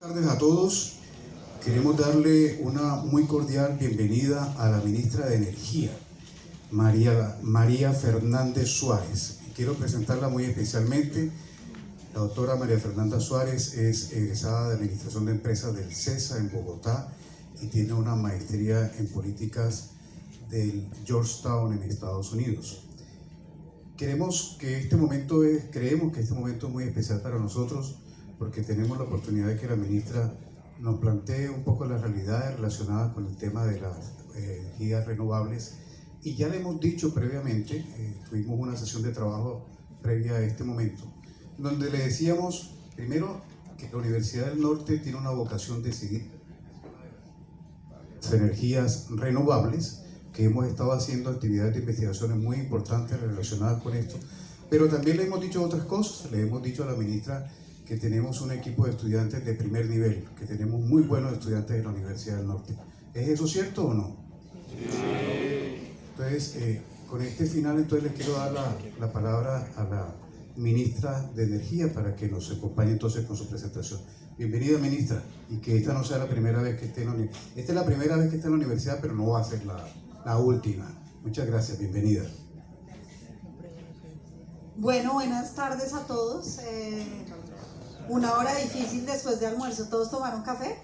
Buenas tardes a todos. Queremos darle una muy cordial bienvenida a la ministra de Energía, María Fernanda Suárez. Quiero presentarla muy especialmente. La doctora María Fernanda Suárez es egresada de Administración de Empresas del CESA en Bogotá y tiene una maestría en políticas del Georgetown en Estados Unidos. Creemos que este momento es muy especial para nosotros porque tenemos la oportunidad de que la ministra nos plantee un poco las realidades relacionadas con el tema de las energías renovables. Y ya le hemos dicho previamente, tuvimos una sesión de trabajo previa a este momento, donde le decíamos, primero, que la Universidad del Norte tiene una vocación de seguir las energías renovables, que hemos estado haciendo actividades de investigaciones muy importantes relacionadas con esto, pero también le hemos dicho otras cosas. Le hemos dicho a la ministra que tenemos un equipo de estudiantes de primer nivel, que tenemos muy buenos estudiantes de la Universidad del Norte. ¿Es eso cierto o no? Sí. Entonces, con este final, entonces les quiero dar la palabra a la ministra de Energía para que nos acompañe entonces con su presentación. Bienvenida, ministra, y que esta no sea la primera vez que esté en la universidad. Esta es la primera vez que esté en la universidad, pero no va a ser la última. Muchas gracias, bienvenida. Bueno, buenas tardes a todos. Una hora difícil después de almuerzo. ¿Todos tomaron café?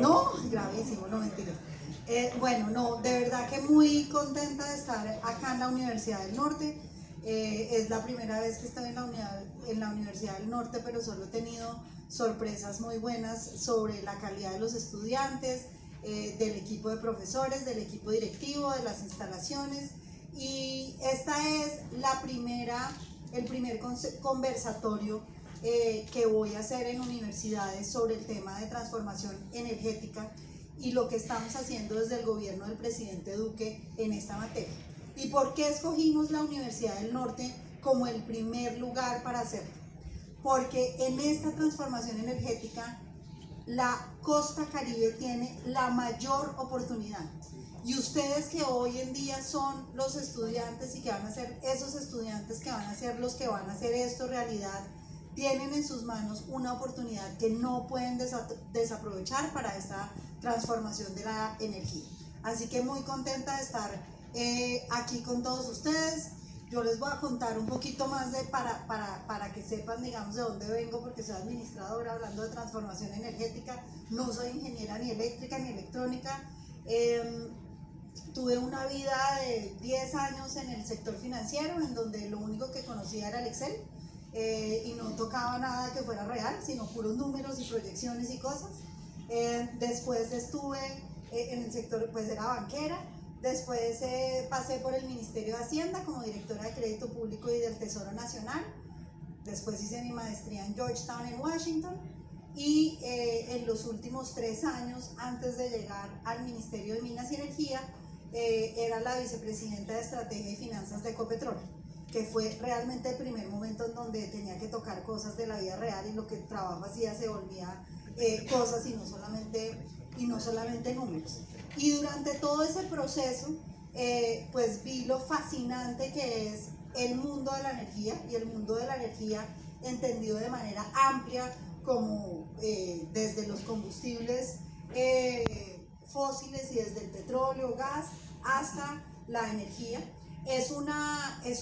No, gravísimo, no mentiras. Bueno, no, de verdad que muy contenta de estar acá en la Universidad del Norte. Es la primera vez que estoy en la Universidad del Norte, pero solo he tenido sorpresas muy buenas sobre la calidad de los estudiantes, del equipo de profesores, del equipo directivo, de las instalaciones. Y esta es el primer conversatorio que voy a hacer en universidades sobre el tema de transformación energética y lo que estamos haciendo desde el gobierno del presidente Duque en esta materia. ¿Y por qué escogimos la Universidad del Norte como el primer lugar para hacerlo? Porque en esta transformación energética la costa Caribe tiene la mayor oportunidad. Y ustedes que hoy en día son los estudiantes y que van a ser esos estudiantes que van a ser los que van a hacer esto realidad, tienen en sus manos una oportunidad que no pueden desaprovechar para esta transformación de la energía. Así que muy contenta de estar aquí con todos ustedes. Yo les voy a contar un poquito más para que sepan, digamos, de dónde vengo, porque soy administradora hablando de transformación energética. No soy ingeniera ni eléctrica ni electrónica. Tuve una vida de 10 años en el sector financiero, en donde lo único que conocía era el Excel, y no tocaba nada que fuera real, sino puros números y proyecciones y cosas. Después estuve en el sector, pues era banquera. Después pasé por el Ministerio de Hacienda como directora de Crédito Público y del Tesoro Nacional. Después hice mi maestría en Georgetown en Washington. Y en los últimos 3 años, antes de llegar al Ministerio de Minas y Energía, era la vicepresidenta de Estrategia y Finanzas de Ecopetrol, que fue realmente el primer momento en donde tenía que tocar cosas de la vida real y lo que el trabajo hacía se volvía cosas y no solamente números. Y durante todo ese proceso, pues vi lo fascinante que es el mundo de la energía, y el mundo de la energía entendido de manera amplia, como desde los combustibles fósiles y desde el petróleo, gas, hasta la energía. Es uno de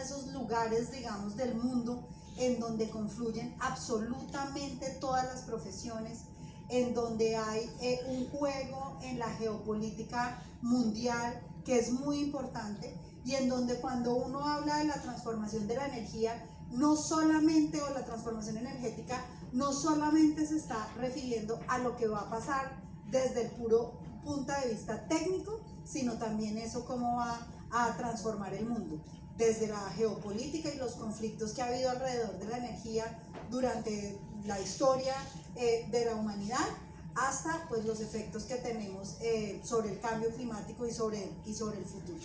esos lugares, digamos, del mundo en donde confluyen absolutamente todas las profesiones, en donde hay un juego en la geopolítica mundial que es muy importante, y en donde cuando uno habla de la transformación de la energía, no solamente, o la transformación energética, no solamente se está refiriendo a lo que va a pasar desde el puro punto de vista técnico, sino también eso cómo va a transformar el mundo, desde la geopolítica y los conflictos que ha habido alrededor de la energía durante la historia de la humanidad, hasta pues los efectos que tenemos sobre el cambio climático y sobre el futuro.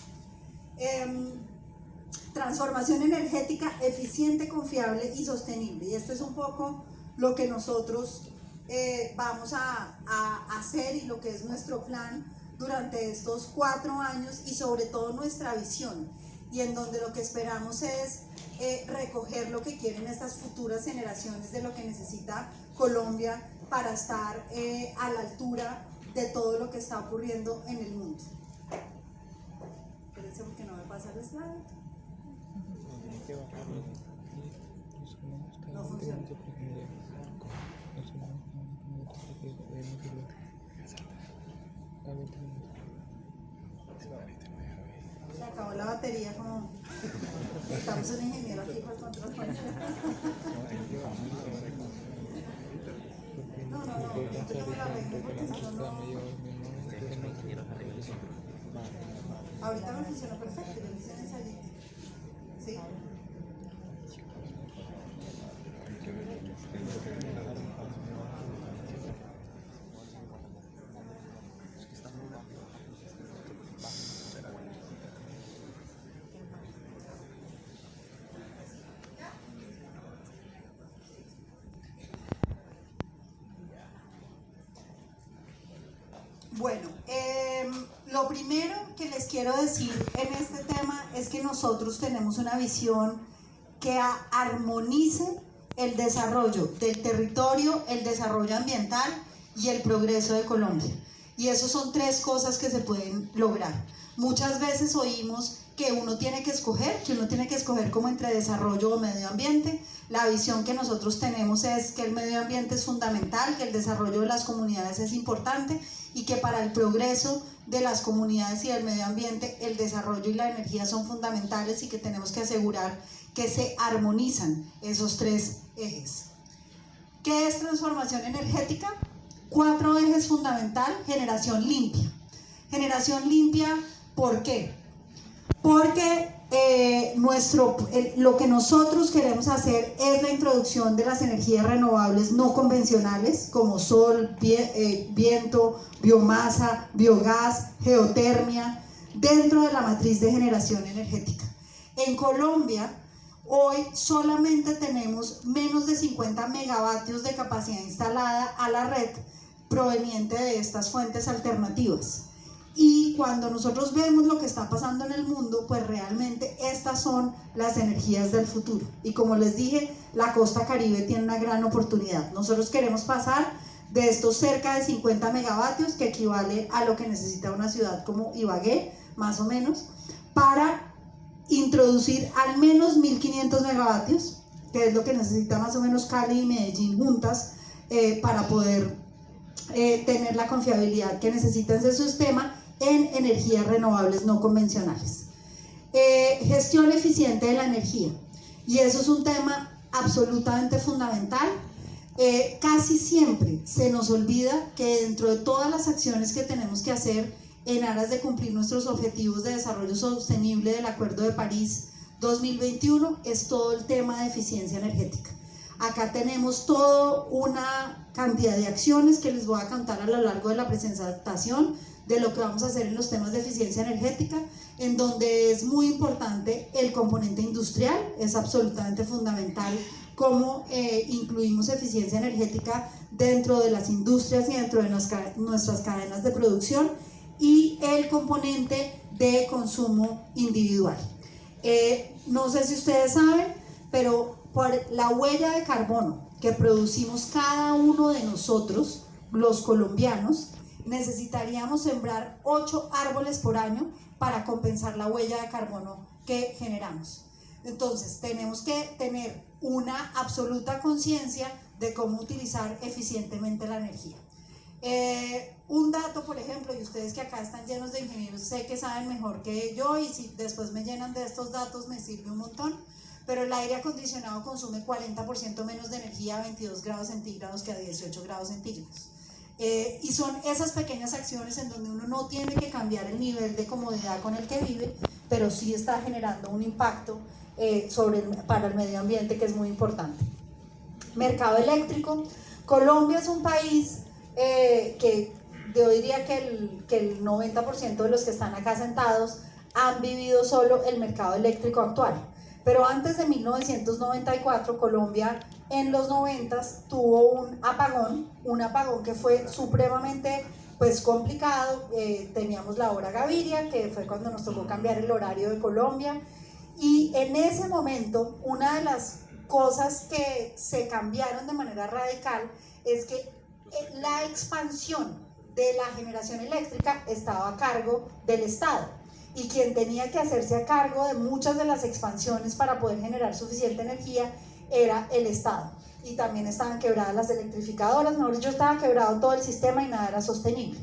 Transformación energética eficiente, confiable y sostenible. Y esto es un poco lo que nosotros vamos a hacer, y lo que es nuestro plan durante estos 4 años, y sobre todo nuestra visión, y en donde lo que esperamos es recoger lo que quieren estas futuras generaciones de lo que necesita Colombia para estar a la altura de todo lo que está ocurriendo en el mundo. Espérense porque no me pasa el slide. No funciona. Se acabó la batería, como estamos un ingeniero aquí para control. No, esto no me lo arreglo porque si no, ahorita me funcionó perfecto, lo hice en ensayito. ¿Sí? Bueno, lo primero que les quiero decir en este tema es que nosotros tenemos una visión que armonice el desarrollo del territorio, el desarrollo ambiental y el progreso de Colombia. Y eso son tres cosas que se pueden lograr. Muchas veces oímos que uno tiene que escoger como entre desarrollo o medio ambiente. La visión que nosotros tenemos es que el medio ambiente es fundamental, que el desarrollo de las comunidades es importante y que para el progreso de las comunidades y del medio ambiente el desarrollo y la energía son fundamentales y que tenemos que asegurar que se armonizan esos tres ejes. ¿Qué es transformación energética? 4 ejes fundamentales. Generación limpia. Generación limpia, ¿por qué? Porque lo que nosotros queremos hacer es la introducción de las energías renovables no convencionales como sol, viento, biomasa, biogás, geotermia dentro de la matriz de generación energética. En Colombia hoy solamente tenemos menos de 50 megavatios de capacidad instalada a la red proveniente de estas fuentes alternativas. Y cuando nosotros vemos lo que está pasando en el mundo, pues realmente estas son las energías del futuro. Y como les dije, la costa Caribe tiene una gran oportunidad. Nosotros queremos pasar de estos cerca de 50 megavatios, que equivale a lo que necesita una ciudad como Ibagué, más o menos, para introducir al menos 1500 megavatios, que es lo que necesita más o menos Cali y Medellín juntas, para poder tener la confiabilidad que necesita ese sistema en energías renovables no convencionales. Gestión eficiente de la energía, y eso es un tema absolutamente fundamental. Casi siempre se nos olvida que dentro de todas las acciones que tenemos que hacer en aras de cumplir nuestros objetivos de desarrollo sostenible del Acuerdo de París 2021 es todo el tema de eficiencia energética. Acá tenemos toda una cantidad de acciones que les voy a contar a lo largo de la presentación de lo que vamos a hacer en los temas de eficiencia energética, en donde es muy importante el componente industrial. Es absolutamente fundamental cómo incluimos eficiencia energética dentro de las industrias y dentro de nuestras cadenas de producción, y el componente de consumo individual. No sé si ustedes saben, pero por la huella de carbono que producimos cada uno de nosotros, los colombianos, necesitaríamos sembrar 8 árboles por año para compensar la huella de carbono que generamos. Entonces tenemos que tener una absoluta conciencia de cómo utilizar eficientemente la energía. Un dato, por ejemplo, y ustedes que acá están llenos de ingenieros, sé que saben mejor que yo, y si después me llenan de estos datos me sirve un montón, pero el aire acondicionado consume 40% menos de energía a 22 grados centígrados que a 18 grados centígrados. Y son esas pequeñas acciones en donde uno no tiene que cambiar el nivel de comodidad con el que vive, pero sí está generando un impacto para el medio ambiente, que es muy importante. Mercado eléctrico. Colombia es un país que yo diría que el 90% de los que están acá sentados han vivido solo el mercado eléctrico actual. Pero antes de 1994, Colombia en los 90s tuvo un apagón que fue supremamente complicado. Teníamos la hora Gaviria, que fue cuando nos tocó cambiar el horario de Colombia, Y en ese momento, una de las cosas que se cambiaron de manera radical es que la expansión de la generación eléctrica estaba a cargo del Estado, y quien tenía que hacerse a cargo de muchas de las expansiones para poder generar suficiente energía era el Estado. Y también estaban quebradas las electrificadoras, mejor dicho, estaba quebrado todo el sistema y nada era sostenible.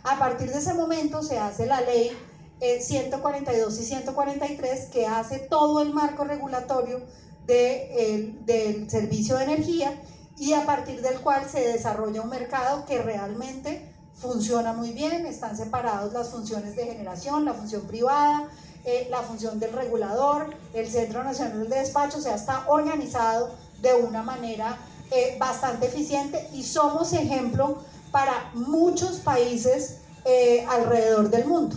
A partir de ese momento se hace la ley 142 y 143, que hace todo el marco regulatorio del servicio de energía, y a partir del cual se desarrolla un mercado que realmente funciona muy bien. Están separados las funciones de generación, la función privada, la función del regulador, el Centro Nacional de Despacho. O sea, está organizado de una manera bastante eficiente, y somos ejemplo para muchos países alrededor del mundo.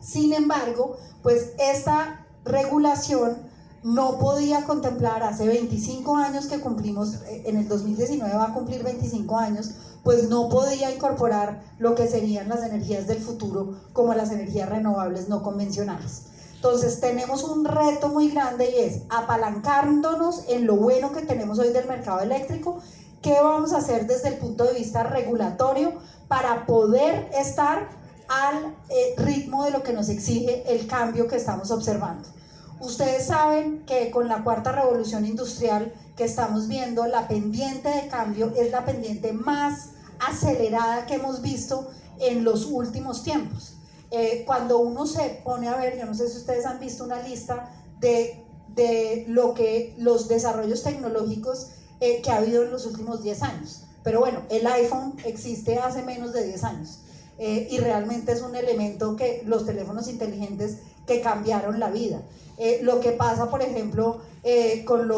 Sin embargo, pues esta regulación no podía contemplar, hace 25 años que cumplimos, en el 2019 va a cumplir 25 años, pues no podía incorporar lo que serían las energías del futuro, como las energías renovables no convencionales. Entonces tenemos un reto muy grande, y es apalancándonos en lo bueno que tenemos hoy del mercado eléctrico. ¿Qué vamos a hacer desde el punto de vista regulatorio para poder estar al ritmo de lo que nos exige el cambio que estamos observando? Ustedes saben que con la cuarta revolución industrial que estamos viendo, la pendiente de cambio es la pendiente más acelerada que hemos visto en los últimos tiempos. Cuando uno se pone a ver, yo no sé si ustedes han visto una lista de los desarrollos tecnológicos que ha habido en los últimos 10 años. Pero bueno, el iPhone existe hace menos de 10 años. Y realmente es un elemento que los teléfonos inteligentes que cambiaron la vida. Lo que pasa, por ejemplo, con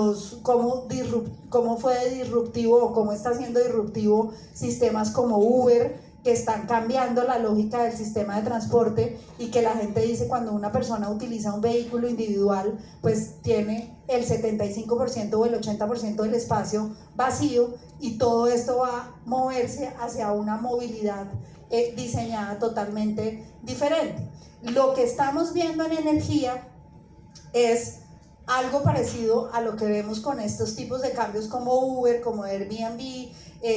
cómo fue disruptivo, o cómo está siendo disruptivo sistemas como Uber, que están cambiando la lógica del sistema de transporte, y que la gente dice, cuando una persona utiliza un vehículo individual, pues tiene el 75% o el 80% del espacio vacío, y todo esto va a moverse hacia una movilidad diseñada totalmente diferente. Lo que estamos viendo en energía es algo parecido a lo que vemos con estos tipos de cambios como Uber, como Airbnb,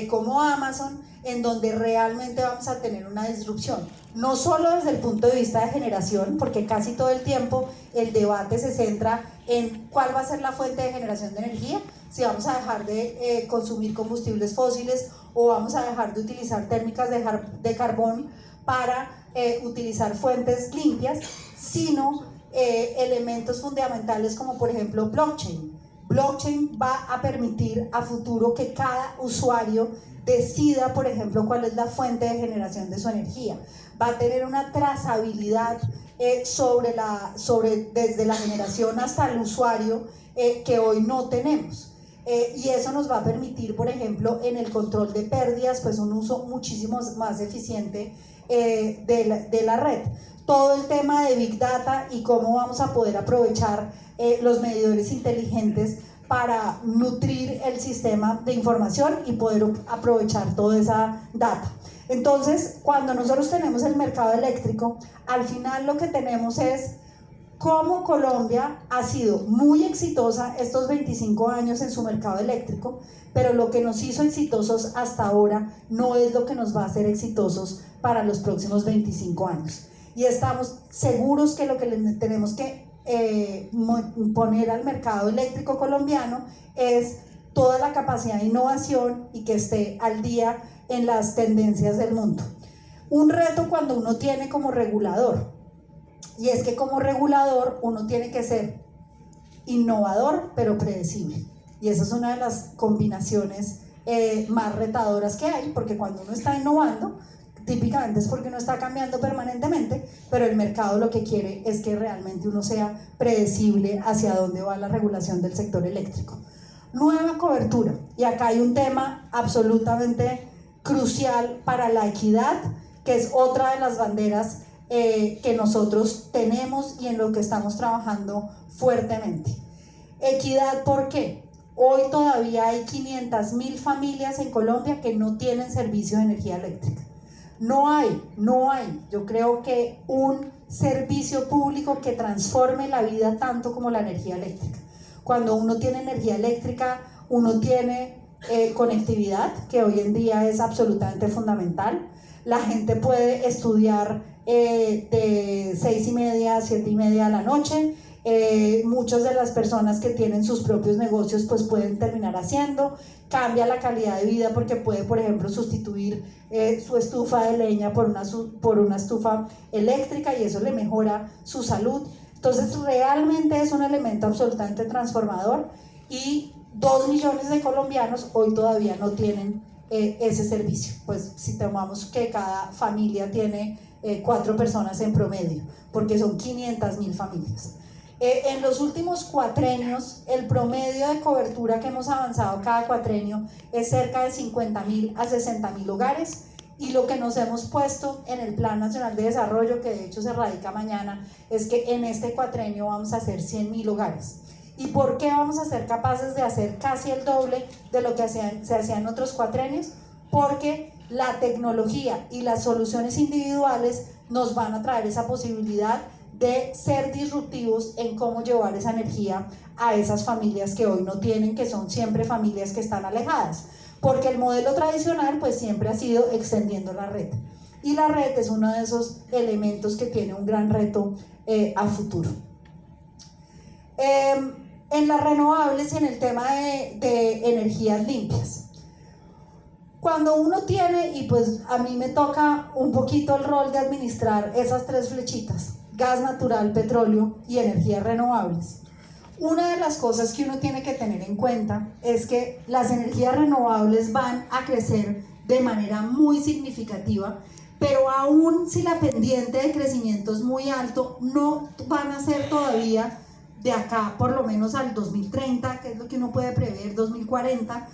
como Amazon, en donde realmente vamos a tener una disrupción. No solo desde el punto de vista de generación, porque casi todo el tiempo el debate se centra en cuál va a ser la fuente de generación de energía, si vamos a dejar de consumir combustibles fósiles, o vamos a dejar de utilizar térmicas de carbón para utilizar fuentes limpias, sino elementos fundamentales como por ejemplo blockchain. Blockchain va a permitir a futuro que cada usuario decida, por ejemplo, cuál es la fuente de generación de su energía. Va a tener una trazabilidad desde la generación hasta el usuario que hoy no tenemos. Y eso nos va a permitir, por ejemplo, en el control de pérdidas, pues un uso muchísimo más eficiente de la red. Todo el tema de Big Data y cómo vamos a poder aprovechar los medidores inteligentes para nutrir el sistema de información y poder aprovechar toda esa data. Entonces, cuando nosotros tenemos el mercado eléctrico, al final lo que tenemos es cómo Colombia ha sido muy exitosa estos 25 años en su mercado eléctrico, pero lo que nos hizo exitosos hasta ahora no es lo que nos va a hacer exitosos para los próximos 25 años. Y estamos seguros que lo que tenemos que poner al mercado eléctrico colombiano es toda la capacidad de innovación y que esté al día en las tendencias del mundo. Un reto cuando uno tiene como regulador, y es que como regulador uno tiene que ser innovador pero predecible, y esa es una de las combinaciones más retadoras que hay, porque cuando uno está innovando típicamente es porque uno está cambiando permanentemente, pero el mercado lo que quiere es que realmente uno sea predecible hacia dónde va la regulación del sector eléctrico. Nueva cobertura, y acá hay un tema absolutamente crucial para la equidad, que es otra de las banderas que nosotros tenemos y en lo que estamos trabajando fuertemente. Equidad, ¿por qué? Hoy todavía hay 500.000 familias en Colombia que no tienen servicio de energía eléctrica. No hay. Yo creo que un servicio público que transforme la vida tanto como la energía eléctrica. Cuando uno tiene energía eléctrica, uno tiene conectividad, que hoy en día es absolutamente fundamental. La gente puede estudiar de 6:30 a 7:30 de la noche. Muchas de las personas que tienen sus propios negocios pues pueden terminar haciendo. Cambia la calidad de vida porque puede, por ejemplo, sustituir su estufa de leña por una estufa eléctrica, y eso le mejora su salud. Entonces realmente es un elemento absolutamente transformador, y 2 millones de colombianos hoy todavía no tienen ese servicio. Pues si tomamos que cada familia tiene 4 personas en promedio, porque son 500.000 familias. En los últimos cuatrenios, el promedio de cobertura que hemos avanzado cada cuatrenio es cerca de 50.000 a 60.000 hogares, y lo que nos hemos puesto en el Plan Nacional de Desarrollo, que de hecho se radica mañana, es que en este cuatrenio vamos a hacer 100.000 hogares. ¿Y por qué vamos a ser capaces de hacer casi el doble de lo que se hacía en otros cuatrenios? Porque la tecnología y las soluciones individuales nos van a traer esa posibilidad de ser disruptivos en cómo llevar esa energía a esas familias que hoy no tienen, que son siempre familias que están alejadas, porque el modelo tradicional pues siempre ha sido extendiendo la red, y la red es uno de esos elementos que tiene un gran reto a futuro. En las renovables y en el tema de energías limpias, cuando uno tiene, y pues a mí me toca un poquito el rol de administrar esas 3 flechitas: gas natural, petróleo y energías renovables. Una de las cosas que uno tiene que tener en cuenta es que las energías renovables van a crecer de manera muy significativa, pero aún si la pendiente de crecimiento es muy alto, no van a ser todavía de acá por lo menos al 2030, que es lo que uno puede prever, 2040,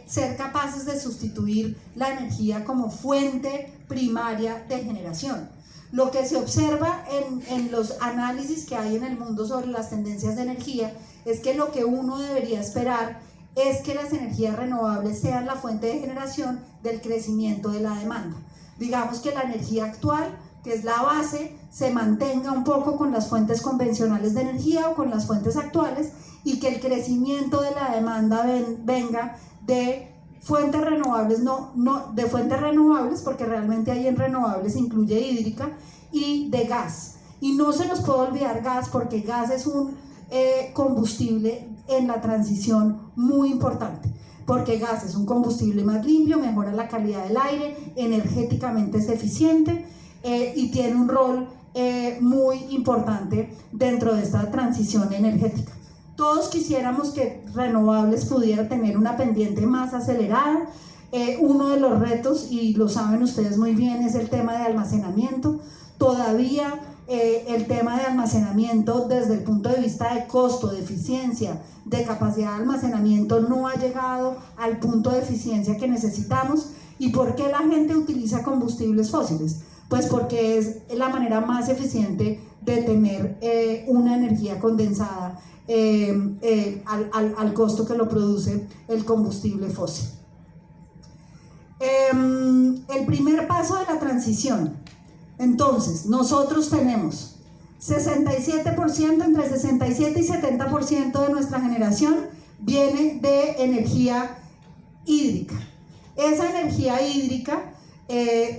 ser capaces de sustituir la energía como fuente primaria de generación. Lo que se observa en los análisis que hay en el mundo sobre las tendencias de energía es que lo que uno debería esperar es que las energías renovables sean la fuente de generación del crecimiento de la demanda. Digamos que la energía actual, que es la base, se mantenga un poco con las fuentes convencionales de energía o con las fuentes actuales, y que el crecimiento de la demanda venga de fuentes renovables, no de fuentes renovables, porque realmente ahí en renovables incluye hídrica, y de gas. Y no se nos puede olvidar gas, porque gas es un combustible en la transición muy importante, porque gas es un combustible más limpio, mejora la calidad del aire, energéticamente es eficiente, y tiene un rol muy importante dentro de esta transición energética. Todos quisiéramos que renovables pudiera tener una pendiente más acelerada. Uno de los retos, y lo saben ustedes muy bien, es el tema de almacenamiento. Todavía el tema de almacenamiento desde el punto de vista de costo, de eficiencia, de capacidad de almacenamiento no ha llegado al punto de eficiencia que necesitamos. ¿Y por qué la gente utiliza combustibles fósiles? Pues porque es la manera más eficiente de tener una energía condensada al costo que lo produce el combustible fósil. El primer paso de la transición. Entonces, nosotros tenemos 67%, entre 67 y 70% de nuestra generación viene de energía hídrica. Esa energía hídrica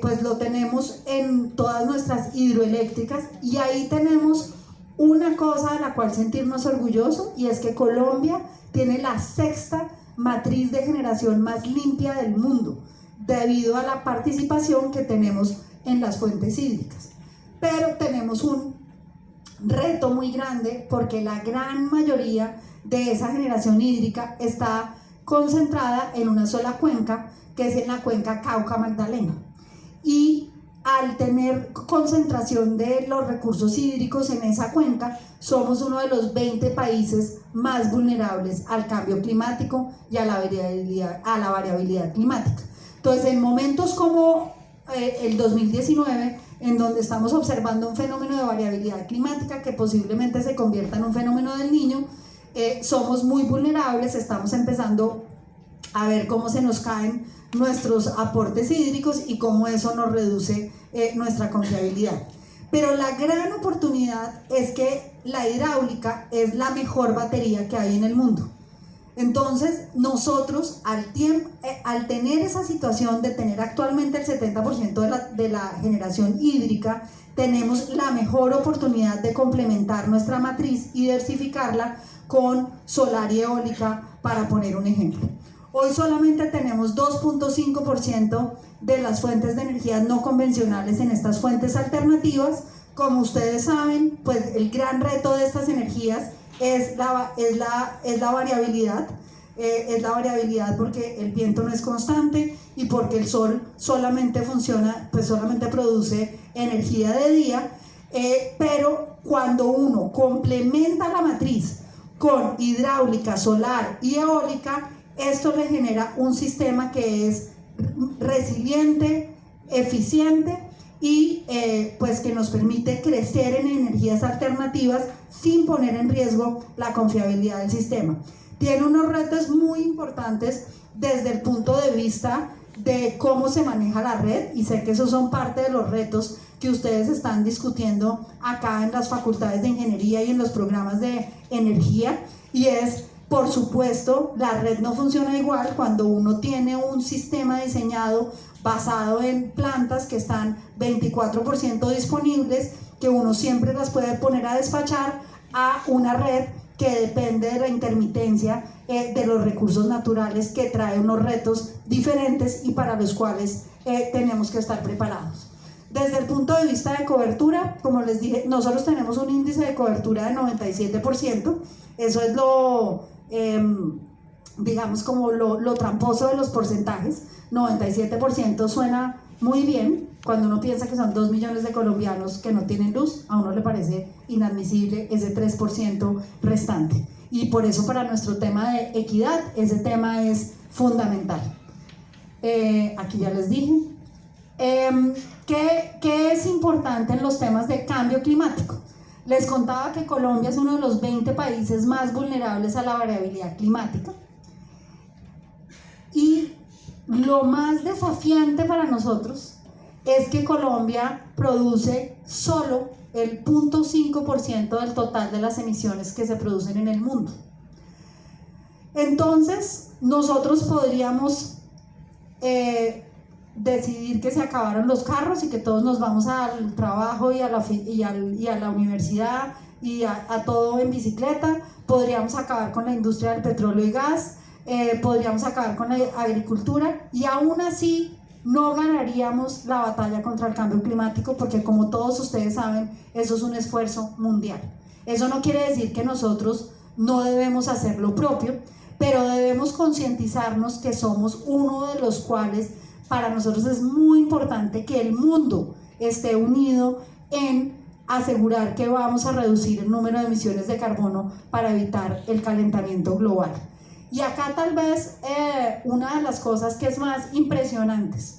pues lo tenemos en todas nuestras hidroeléctricas, y ahí tenemos una cosa de la cual sentirnos orgullosos, y es que Colombia tiene la 6ª matriz de generación más limpia del mundo, debido a la participación que tenemos en las fuentes hídricas. Pero tenemos un reto muy grande, porque la gran mayoría de esa generación hídrica está concentrada en una sola cuenca, que es en la cuenca Cauca-Magdalena. Y al tener concentración de los recursos hídricos en esa cuenca, somos uno de los 20 países más vulnerables al cambio climático y a la variabilidad climática. Entonces, en momentos como el 2019, en donde estamos observando un fenómeno de variabilidad climática que posiblemente se convierta en un fenómeno del Niño, somos muy vulnerables, estamos empezando a ver cómo se nos caen nuestros aportes hídricos y cómo eso nos reduce nuestra confiabilidad. Pero la gran oportunidad es que la hidráulica es la mejor batería que hay en el mundo. Entonces, nosotros al tener esa situación de tener actualmente el 70% de la generación hídrica, tenemos la mejor oportunidad de complementar nuestra matriz y diversificarla con solar y eólica, para poner un ejemplo. Hoy solamente tenemos 2.5% de las fuentes de energía no convencionales en estas fuentes alternativas. Como ustedes saben, pues el gran reto de estas energías es la variabilidad. Es la variabilidad porque el viento no es constante y porque el sol solamente funciona, pues solamente produce energía de día, pero cuando uno complementa la matriz con hidráulica, solar y eólica, esto le genera un sistema que es resiliente, eficiente y pues que nos permite crecer en energías alternativas sin poner en riesgo la confiabilidad del sistema. Tiene unos retos muy importantes desde el punto de vista de cómo se maneja la red, y sé que esos son parte de los retos que ustedes están discutiendo acá en las facultades de ingeniería y en los programas de energía, y es, por supuesto, la red no funciona igual cuando uno tiene un sistema diseñado basado en plantas que están 24% disponibles, que uno siempre las puede poner a despachar, a una red que depende de la intermitencia de los recursos naturales, que trae unos retos diferentes y para los cuales tenemos que estar preparados. Desde el punto de vista de cobertura, como les dije, nosotros tenemos un índice de cobertura de 97%, eso es digamos como lo tramposo de los porcentajes. 97% suena muy bien cuando uno piensa que son 2 millones de colombianos que no tienen luz. A uno le parece inadmisible ese 3% restante, y por eso para nuestro tema de equidad ese tema es fundamental. Aquí ya les dije ¿qué es importante en los temas de cambio climático? Les contaba que Colombia es uno de los 20 países más vulnerables a la variabilidad climática, y lo más desafiante para nosotros es que Colombia produce solo el 0.5% del total de las emisiones que se producen en el mundo. Entonces, nosotros podríamos decidir que se acabaron los carros y que todos nos vamos al trabajo y a la universidad y a todo en bicicleta. Podríamos acabar con la industria del petróleo y gas, podríamos acabar con la agricultura, y aún así no ganaríamos la batalla contra el cambio climático, porque como todos ustedes saben, eso es un esfuerzo mundial. Eso no quiere decir que nosotros no debemos hacer lo propio, pero debemos concientizarnos que somos uno de los cuales, para nosotros es muy importante que el mundo esté unido en asegurar que vamos a reducir el número de emisiones de carbono para evitar el calentamiento global. Y acá tal vez una de las cosas que es más impresionantes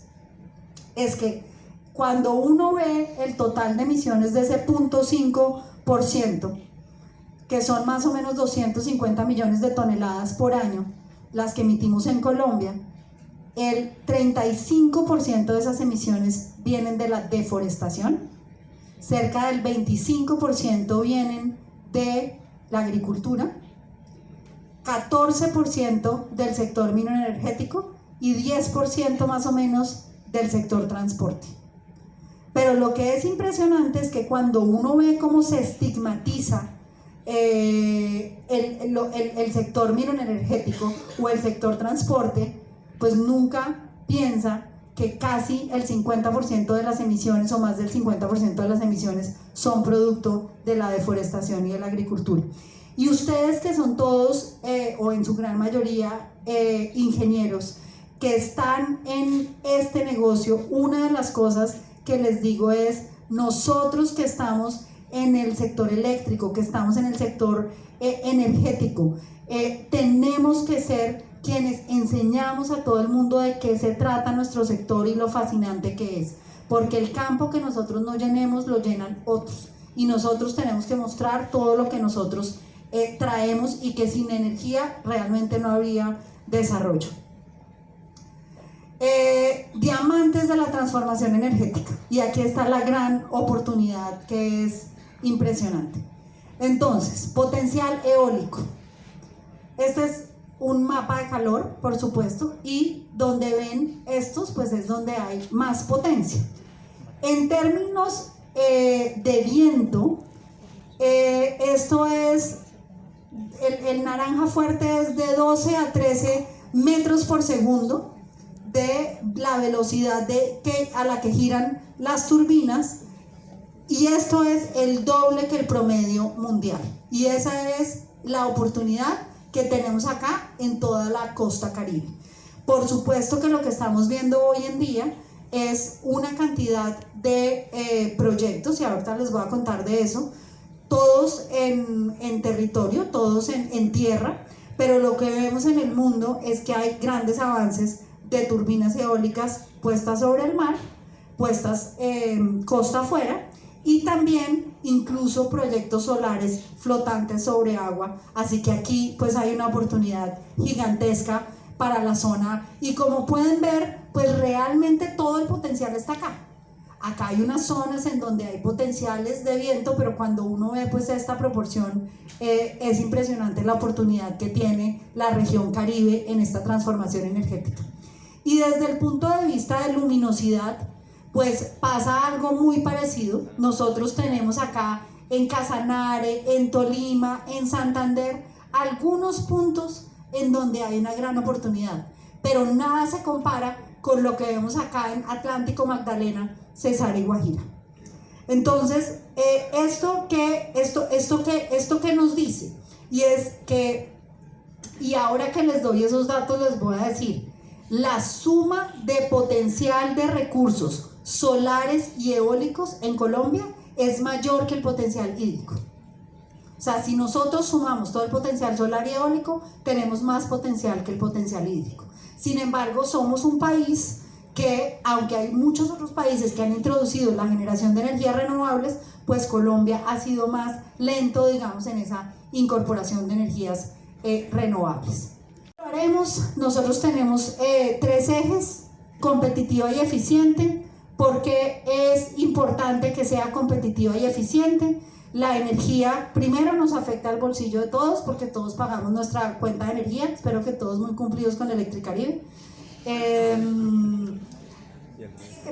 es que cuando uno ve el total de emisiones de ese 0.5%, que son más o menos 250 millones de toneladas por año, las que emitimos en Colombia, el 35% de esas emisiones vienen de la deforestación, cerca del 25% vienen de la agricultura, 14% del sector minero energético y 10% más o menos del sector transporte. Pero lo que es impresionante es que cuando uno ve cómo se estigmatiza el sector minero energético o el sector transporte, pues nunca piensa que casi el 50% de las emisiones o más del 50% de las emisiones son producto de la deforestación y de la agricultura. Y ustedes, que son todos o en su gran mayoría ingenieros que están en este negocio, una de las cosas que les digo es: nosotros que estamos en el sector eléctrico, que estamos en el sector energético, tenemos que ser quienes enseñamos a todo el mundo de qué se trata nuestro sector y lo fascinante que es, porque el campo que nosotros no llenemos lo llenan otros, y nosotros tenemos que mostrar todo lo que nosotros traemos, y que sin energía realmente no habría desarrollo. diamantes de la transformación energética. Y aquí está la gran oportunidad que es impresionante. Entonces, potencial eólico. Este es un mapa de calor, por supuesto, y donde ven estos, pues es donde hay más potencia. En términos de viento, esto es, el naranja fuerte es de 12 a 13 metros por segundo de la velocidad a la que giran las turbinas, y esto es el doble que el promedio mundial, y esa es la oportunidad que tenemos acá en toda la costa caribe. Por supuesto que lo que estamos viendo hoy en día es una cantidad de proyectos, y ahorita les voy a contar de eso, todos en territorio, todos en tierra, pero lo que vemos en el mundo es que hay grandes avances de turbinas eólicas puestas sobre el mar, puestas costa afuera, y también incluso proyectos solares flotantes sobre agua. Así que aquí pues hay una oportunidad gigantesca para la zona, y como pueden ver, pues realmente todo el potencial está acá. Acá hay unas zonas en donde hay potenciales de viento, pero cuando uno ve pues esta proporción, es impresionante la oportunidad que tiene la región Caribe en esta transformación energética. Y desde el punto de vista de luminosidad, pues pasa algo muy parecido. Nosotros tenemos acá en Casanare, en Tolima, en Santander, algunos puntos en donde hay una gran oportunidad, pero nada se compara con lo que vemos acá en Atlántico, Magdalena, Cesar y Guajira. Entonces, esto que nos dice, y es que, y ahora que les doy esos datos les voy a decir, la suma de potencial de recursos solares y eólicos en Colombia es mayor que el potencial hídrico. O sea, si nosotros sumamos todo el potencial solar y eólico, tenemos más potencial que el potencial hídrico. Sin embargo, somos un país que, aunque hay muchos otros países que han introducido la generación de energías renovables, pues Colombia ha sido más lento, digamos, en esa incorporación de energías renovables. Nosotros tenemos 3 ejes: competitiva y eficiente. Porque es importante que sea competitiva y eficiente. La energía, primero, nos afecta al bolsillo de todos, porque todos pagamos nuestra cuenta de energía. Espero que todos muy cumplidos con Electricaribe.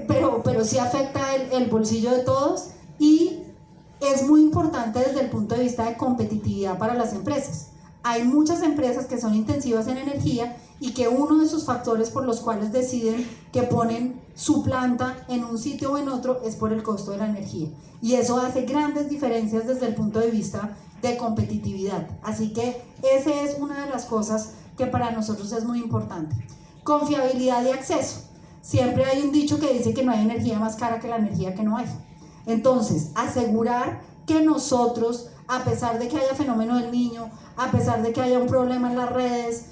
Pero sí afecta el bolsillo de todos, y es muy importante desde el punto de vista de competitividad para las empresas. Hay muchas empresas que son intensivas en energía y que uno de sus factores por los cuales deciden que ponen su planta en un sitio o en otro es por el costo de la energía, y eso hace grandes diferencias desde el punto de vista de competitividad. Así que esa es una de las cosas que para nosotros es muy importante. Confiabilidad y acceso. Siempre hay un dicho que dice que no hay energía más cara que la energía que no hay. Entonces, asegurar que nosotros, a pesar de que haya fenómeno del Niño, a pesar de que haya un problema en las redes,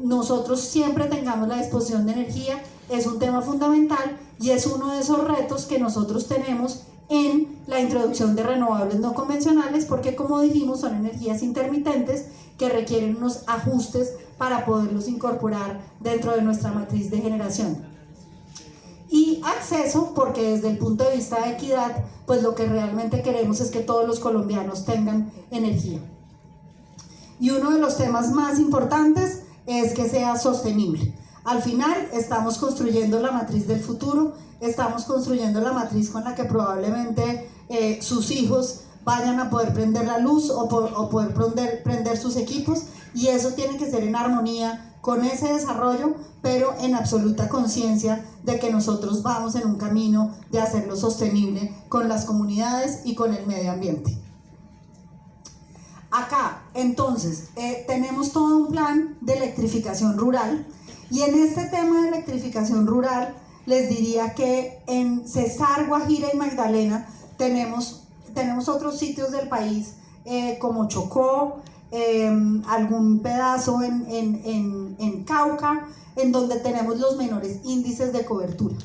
nosotros siempre tengamos la disposición de energía, es un tema fundamental, y es uno de esos retos que nosotros tenemos en la introducción de renovables no convencionales, porque, como dijimos, son energías intermitentes que requieren unos ajustes para poderlos incorporar dentro de nuestra matriz de generación. Y acceso, porque desde el punto de vista de equidad, pues lo que realmente queremos es que todos los colombianos tengan energía. Y uno de los temas más importantes es que sea sostenible. Al final estamos construyendo la matriz del futuro, estamos construyendo la matriz con la que probablemente sus hijos vayan a poder prender la luz o poder prender sus equipos, y eso tiene que ser en armonía con ese desarrollo, pero en absoluta conciencia de que nosotros vamos en un camino de hacerlo sostenible con las comunidades y con el medio ambiente. Acá, entonces, tenemos todo un plan de electrificación rural, y en este tema de electrificación rural les diría que en Cesar, Guajira y Magdalena tenemos otros sitios del país como Chocó, algún pedazo en Cauca, en donde tenemos los menores índices de cobertura.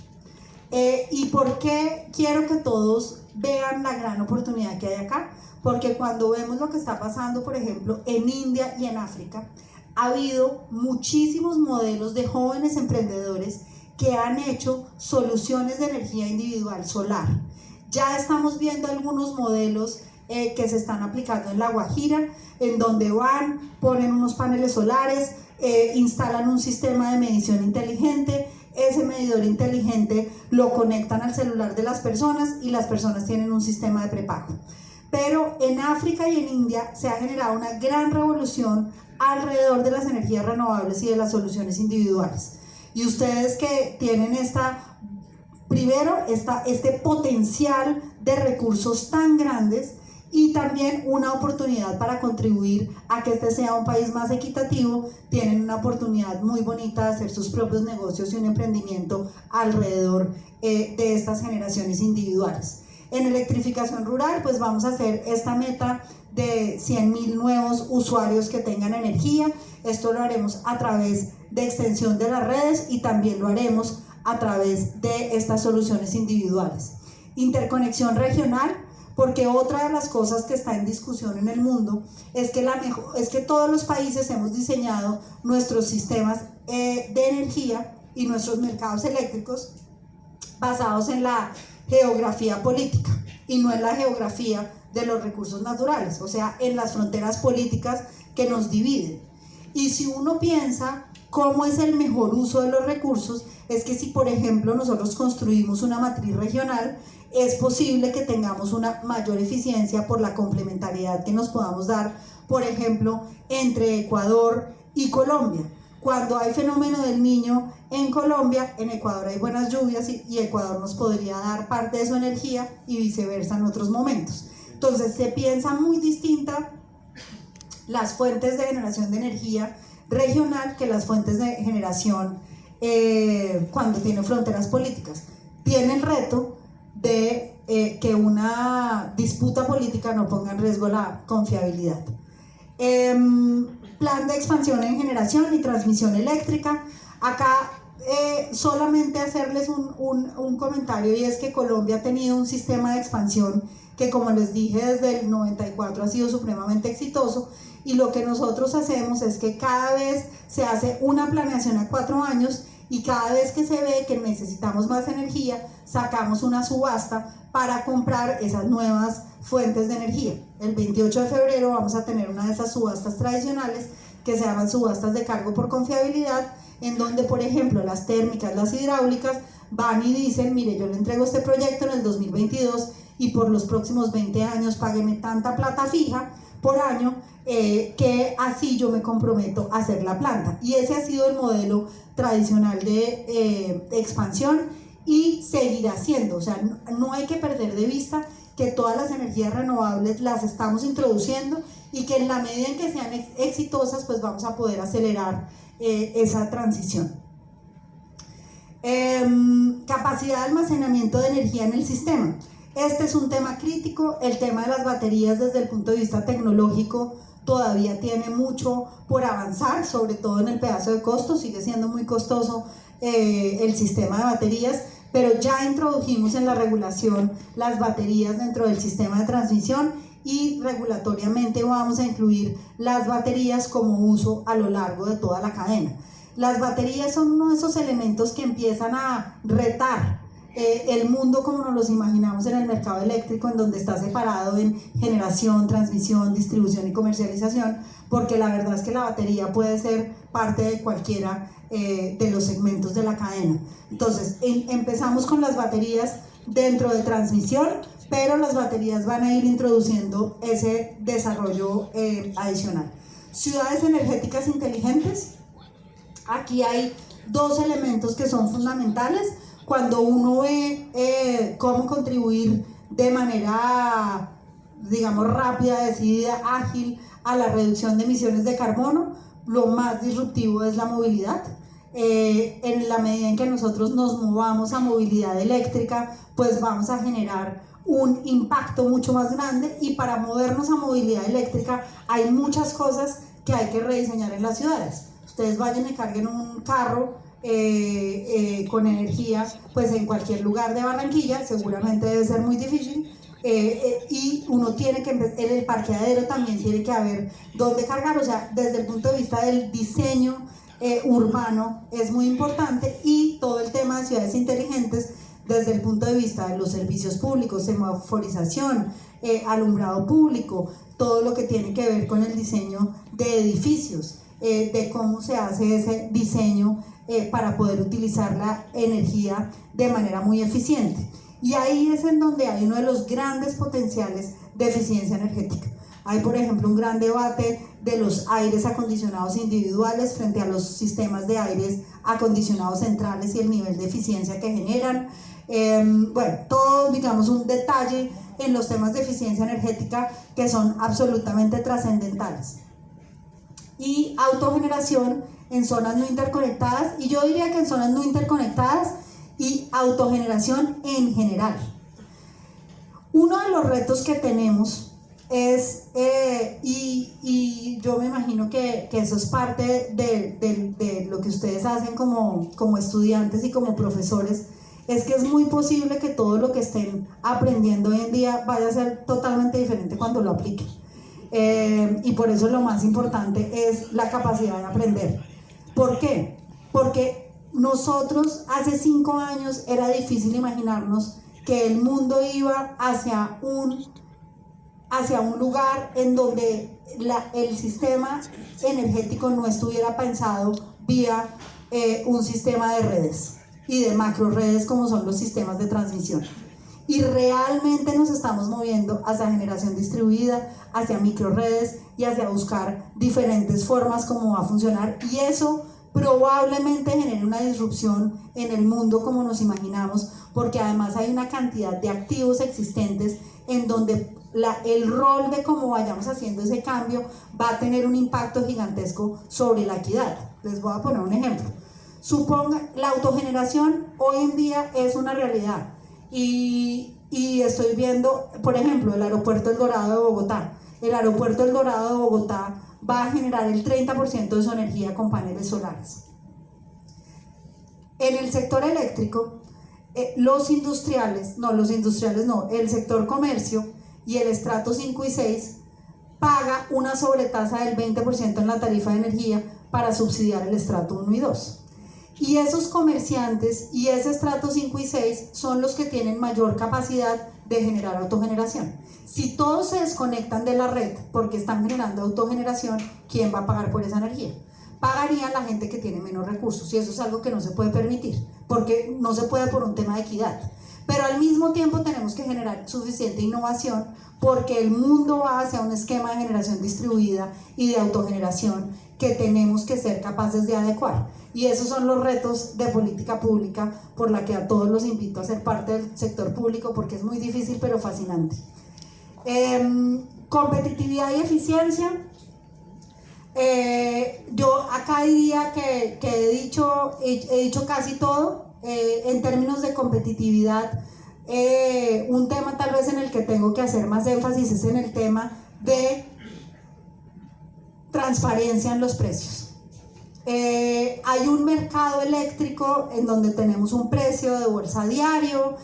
¿Y por qué quiero que todos vean la gran oportunidad que hay acá? Porque cuando vemos lo que está pasando, por ejemplo, en India y en África, ha habido muchísimos modelos de jóvenes emprendedores que han hecho soluciones de energía individual solar. Ya estamos viendo algunos modelos que se están aplicando en La Guajira, en donde ponen unos paneles solares, instalan un sistema de medición inteligente, ese medidor inteligente lo conectan al celular de las personas y las personas tienen un sistema de prepago. Pero en África y en India se ha generado una gran revolución alrededor de las energías renovables y de las soluciones individuales. Y ustedes que tienen este potencial de recursos tan grandes y también una oportunidad para contribuir a que este sea un país más equitativo, tienen una oportunidad muy bonita de hacer sus propios negocios y un emprendimiento alrededor de estas generaciones individuales. En electrificación rural, pues vamos a hacer esta meta de 100.000 nuevos usuarios que tengan energía. Esto lo haremos a través de extensión de las redes y también lo haremos a través de estas soluciones individuales. Interconexión regional, porque otra de las cosas que está en discusión en el mundo es que todos los países hemos diseñado nuestros sistemas de energía y nuestros mercados eléctricos basados en la geografía política y no en la geografía de los recursos naturales, o sea, en las fronteras políticas que nos dividen. Y si uno piensa cómo es el mejor uso de los recursos, es que si por ejemplo nosotros construimos una matriz regional, es posible que tengamos una mayor eficiencia por la complementariedad que nos podamos dar, por ejemplo, entre Ecuador y Colombia. Cuando hay fenómeno del Niño en Colombia, en Ecuador hay buenas lluvias y Ecuador nos podría dar parte de su energía y viceversa en otros momentos. Entonces se piensa muy distinta las fuentes de generación de energía regional que las fuentes de generación cuando tiene fronteras políticas. Tiene el reto de que una disputa política no ponga en riesgo la confiabilidad. Plan de expansión en generación y transmisión eléctrica. Acá solamente hacerles un comentario, y es que Colombia ha tenido un sistema de expansión que, como les dije, desde el 94 ha sido supremamente exitoso, y lo que nosotros hacemos es que cada vez se hace una planeación a 4 años y cada vez que se ve que necesitamos más energía, sacamos una subasta para comprar esas nuevas fuentes de energía. El 28 de febrero vamos a tener una de esas subastas tradicionales que se llaman subastas de cargo por confiabilidad, en donde, por ejemplo, las térmicas, las hidráulicas van y dicen: mire, yo le entrego este proyecto en el 2022 y por los próximos 20 años págueme tanta plata fija por año, que así yo me comprometo a hacer la planta. Y ese ha sido el modelo tradicional de expansión y seguirá siendo. O sea, no hay que perder de vista que todas las energías renovables las estamos introduciendo y que en la medida en que sean exitosas, pues vamos a poder acelerar esa transición. Capacidad de almacenamiento de energía en el sistema. Este es un tema crítico. El tema de las baterías desde el punto de vista tecnológico todavía tiene mucho por avanzar, sobre todo en el pedazo de costo. Sigue siendo muy costoso el sistema de baterías, pero ya introdujimos en la regulación las baterías dentro del sistema de transmisión y regulatoriamente vamos a incluir las baterías como uso a lo largo de toda la cadena. Las baterías son uno de esos elementos que empiezan a retar el mundo como nos los imaginamos en el mercado eléctrico, en donde está separado en generación, transmisión, distribución y comercialización, porque la verdad es que la batería puede ser parte de cualquiera de los segmentos de la cadena. Entonces empezamos con las baterías dentro de transmisión, pero las baterías van a ir introduciendo ese desarrollo adicional. Ciudades energéticas inteligentes. Aquí hay dos elementos que son fundamentales cuando uno ve cómo contribuir de manera, digamos, rápida, decidida, ágil a la reducción de emisiones de carbono. Lo más disruptivo es la movilidad. En la medida en que nosotros nos movamos a movilidad eléctrica, pues vamos a generar un impacto mucho más grande, y para movernos a movilidad eléctrica hay muchas cosas que hay que rediseñar en las ciudades. Ustedes vayan y carguen un carro con energía pues en cualquier lugar de Barranquilla, seguramente debe ser muy difícil, y uno tiene que, en el parqueadero también tiene que haber dónde cargar. O sea, desde el punto de vista del diseño urbano es muy importante, y todo el tema de ciudades inteligentes desde el punto de vista de los servicios públicos, semaforización, alumbrado público, todo lo que tiene que ver con el diseño de edificios, de cómo se hace ese diseño para poder utilizar la energía de manera muy eficiente. Y ahí es en donde hay uno de los grandes potenciales de eficiencia energética. Hay, por ejemplo, un gran debate de los aires acondicionados individuales frente a los sistemas de aires acondicionados centrales y el nivel de eficiencia que generan. Bueno, todo, digamos, un detalle en los temas de eficiencia energética que son absolutamente trascendentales. Y autogeneración en zonas no interconectadas, y yo diría que en zonas no interconectadas y autogeneración en general. Uno de los retos que tenemos es, y yo me imagino que eso es parte de lo que ustedes hacen como estudiantes y como profesores, es que es muy posible que todo lo que estén aprendiendo hoy en día vaya a ser totalmente diferente cuando lo apliquen. Y por eso lo más importante es la capacidad de aprender. ¿Por qué? Porque nosotros hace 5 años era difícil imaginarnos que el mundo iba hacia un lugar en donde el sistema energético no estuviera pensado vía un sistema de redes y de macro redes como son los sistemas de transmisión. Y realmente nos estamos moviendo hacia generación distribuida, hacia microredes y hacia buscar diferentes formas como va a funcionar, y eso probablemente genere una disrupción en el mundo como nos imaginamos, porque además hay una cantidad de activos existentes en donde el rol de cómo vayamos haciendo ese cambio va a tener un impacto gigantesco sobre la equidad. Les voy a poner un ejemplo. Suponga, la autogeneración hoy en día es una realidad. Y estoy viendo, por ejemplo, el aeropuerto El Dorado de Bogotá. El aeropuerto El Dorado de Bogotá va a generar el 30% de su energía con paneles solares. En el sector eléctrico, el sector comercio y el estrato 5 y 6 paga una sobretasa del 20% en la tarifa de energía para subsidiar el estrato 1 y 2. Y esos comerciantes y ese estrato 5 y 6 son los que tienen mayor capacidad de generar autogeneración. Si todos se desconectan de la red porque están generando autogeneración, ¿quién va a pagar por esa energía? Pagaría la gente que tiene menos recursos, y eso es algo que no se puede permitir, porque no se puede por un tema de equidad. Pero al mismo tiempo tenemos que generar suficiente innovación, porque el mundo va hacia un esquema de generación distribuida y de autogeneración que tenemos que ser capaces de adecuar. Y esos son los retos de política pública por la que a todos los invito a ser parte del sector público, porque es muy difícil pero fascinante. Competitividad y eficiencia. Yo acá diría que he dicho casi todo. En términos de competitividad, un tema tal vez en el que tengo que hacer más énfasis es en el tema de transparencia en los precios. Hay un mercado eléctrico en donde tenemos un precio de bolsa diario,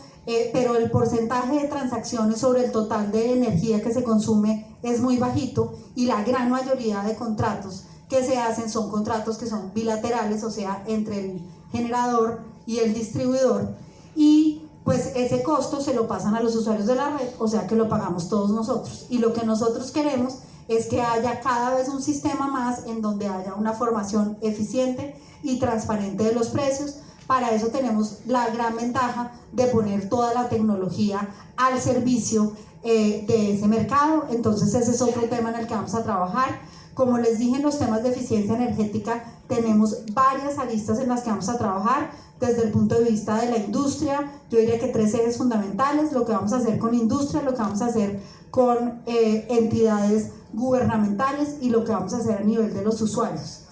pero el porcentaje de transacciones sobre el total de energía que se consume es muy bajito, y la gran mayoría de contratos que se hacen son contratos que son bilaterales, o sea, entre el generador y el distribuidor, y pues ese costo se lo pasan a los usuarios de la red, o sea que lo pagamos todos nosotros. Y lo que nosotros queremos es que haya cada vez un sistema más en donde haya una formación eficiente y transparente de los precios. Para eso tenemos la gran ventaja de poner toda la tecnología al servicio de ese mercado. Entonces ese es otro tema en el que vamos a trabajar. Como les dije, en los temas de eficiencia energética tenemos varias aristas en las que vamos a trabajar. Desde el punto de vista de la industria, yo diría que 3 ejes fundamentales: lo que vamos a hacer con industria, lo que vamos a hacer con entidades gubernamentales y lo que vamos a hacer a nivel de los usuarios.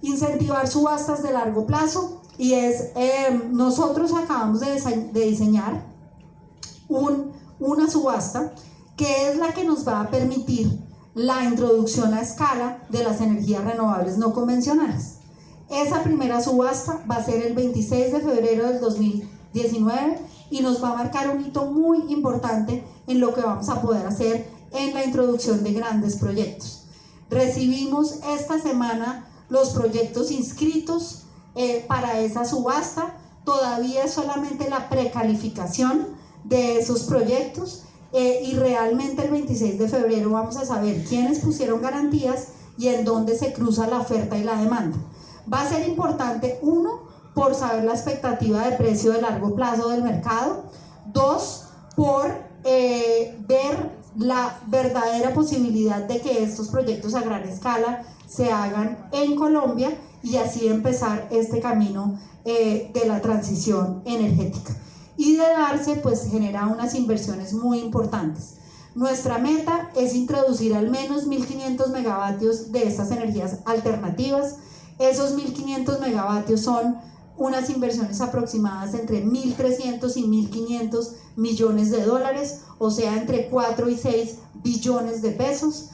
Incentivar subastas de largo plazo, y nosotros acabamos de diseñar una subasta que es la que nos va a permitir la introducción a escala de las energías renovables no convencionales. Esa primera subasta va a ser el 26 de febrero del 2019 y nos va a marcar un hito muy importante en lo que vamos a poder hacer en la introducción de grandes proyectos. Recibimos esta semana los proyectos inscritos para esa subasta. todavía es solamente la precalificación de esos proyectos y realmente el 26 de febrero vamos a saber quiénes pusieron garantías y en dónde se cruza la oferta y la demanda. Va a ser importante, uno, por saber la expectativa de precio de largo plazo del mercado, dos, por ver la verdadera posibilidad de que estos proyectos a gran escala se hagan en Colombia y así empezar este camino de la transición energética. Y de darse, pues genera unas inversiones muy importantes. Nuestra meta es introducir al menos 1.500 megavatios de estas energías alternativas. Esos 1.500 megavatios son unas inversiones aproximadas entre 1.300 y 1.500 millones de dólares, o sea, entre 4 y 6 billones de pesos.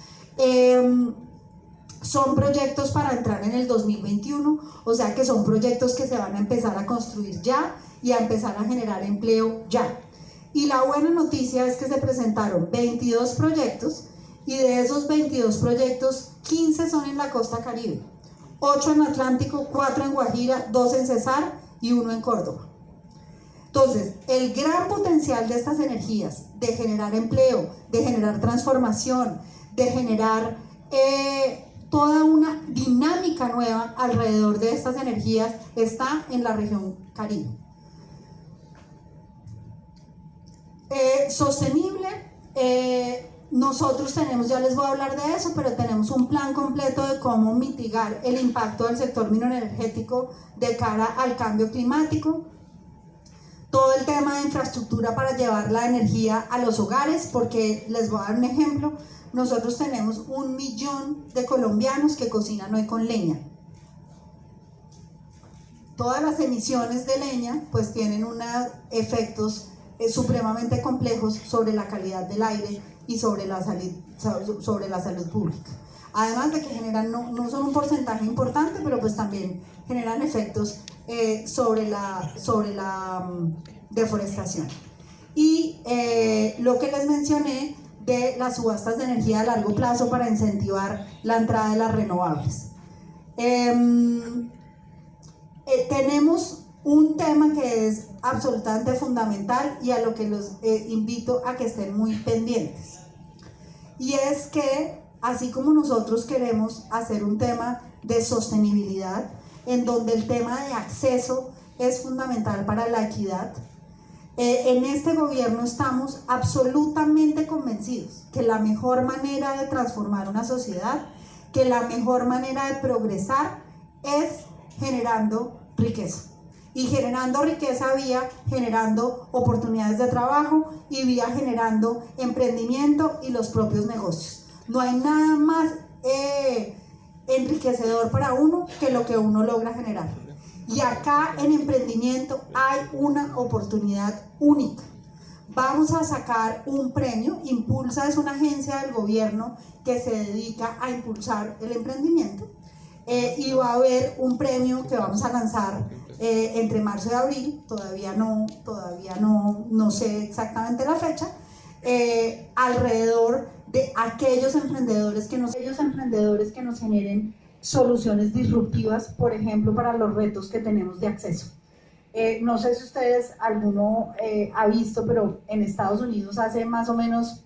Son proyectos para entrar en el 2021, o sea que son proyectos que se van a empezar a construir ya y a empezar a generar empleo ya. Y la buena noticia es que se presentaron 22 proyectos y de esos 22 proyectos, 15 son en la costa Caribe, 8 en Atlántico, 4 en Guajira, 2 en Cesar y 1 en Córdoba. Entonces, el gran potencial de estas energías, de generar empleo, de generar transformación, de generar toda una dinámica nueva alrededor de estas energías, está en la región Caribe. Sostenible, nosotros tenemos, ya les voy a hablar de eso, pero tenemos un plan completo de cómo mitigar el impacto del sector mineroenergético de cara al cambio climático. Todo el tema de infraestructura para llevar la energía a los hogares, porque les voy a dar un ejemplo. Nosotros tenemos 1 millón de colombianos que cocinan hoy con leña. Todas las emisiones de leña pues tienen unos efectos supremamente complejos sobre la calidad del aire y sobre la salud pública. Además de que generan, no son un porcentaje importante, pero pues también generan efectos sobre la deforestación. Y lo que les mencioné de las subastas de energía a largo plazo para incentivar la entrada de las renovables. Tenemos un tema que es absolutamente fundamental y a lo que los invito a que estén muy pendientes. Y es que, así como nosotros queremos hacer un tema de sostenibilidad, en donde el tema de acceso es fundamental para la equidad, en este gobierno estamos absolutamente convencidos que la mejor manera de transformar una sociedad, que la mejor manera de progresar es generando riqueza. Y generando riqueza vía generando oportunidades de trabajo y vía generando emprendimiento y los propios negocios. No hay nada más enriquecedor para uno que lo que uno logra generar. Y acá en emprendimiento hay una oportunidad única. Vamos a sacar un premio. Impulsa es una agencia del gobierno que se dedica a impulsar el emprendimiento. Y va a haber un premio que vamos a lanzar entre marzo y abril, todavía no sé exactamente la fecha, alrededor de aquellos emprendedores que nos generen soluciones disruptivas, por ejemplo, para los retos que tenemos de acceso. No sé si ustedes, alguno ha visto, pero en Estados Unidos hace más o menos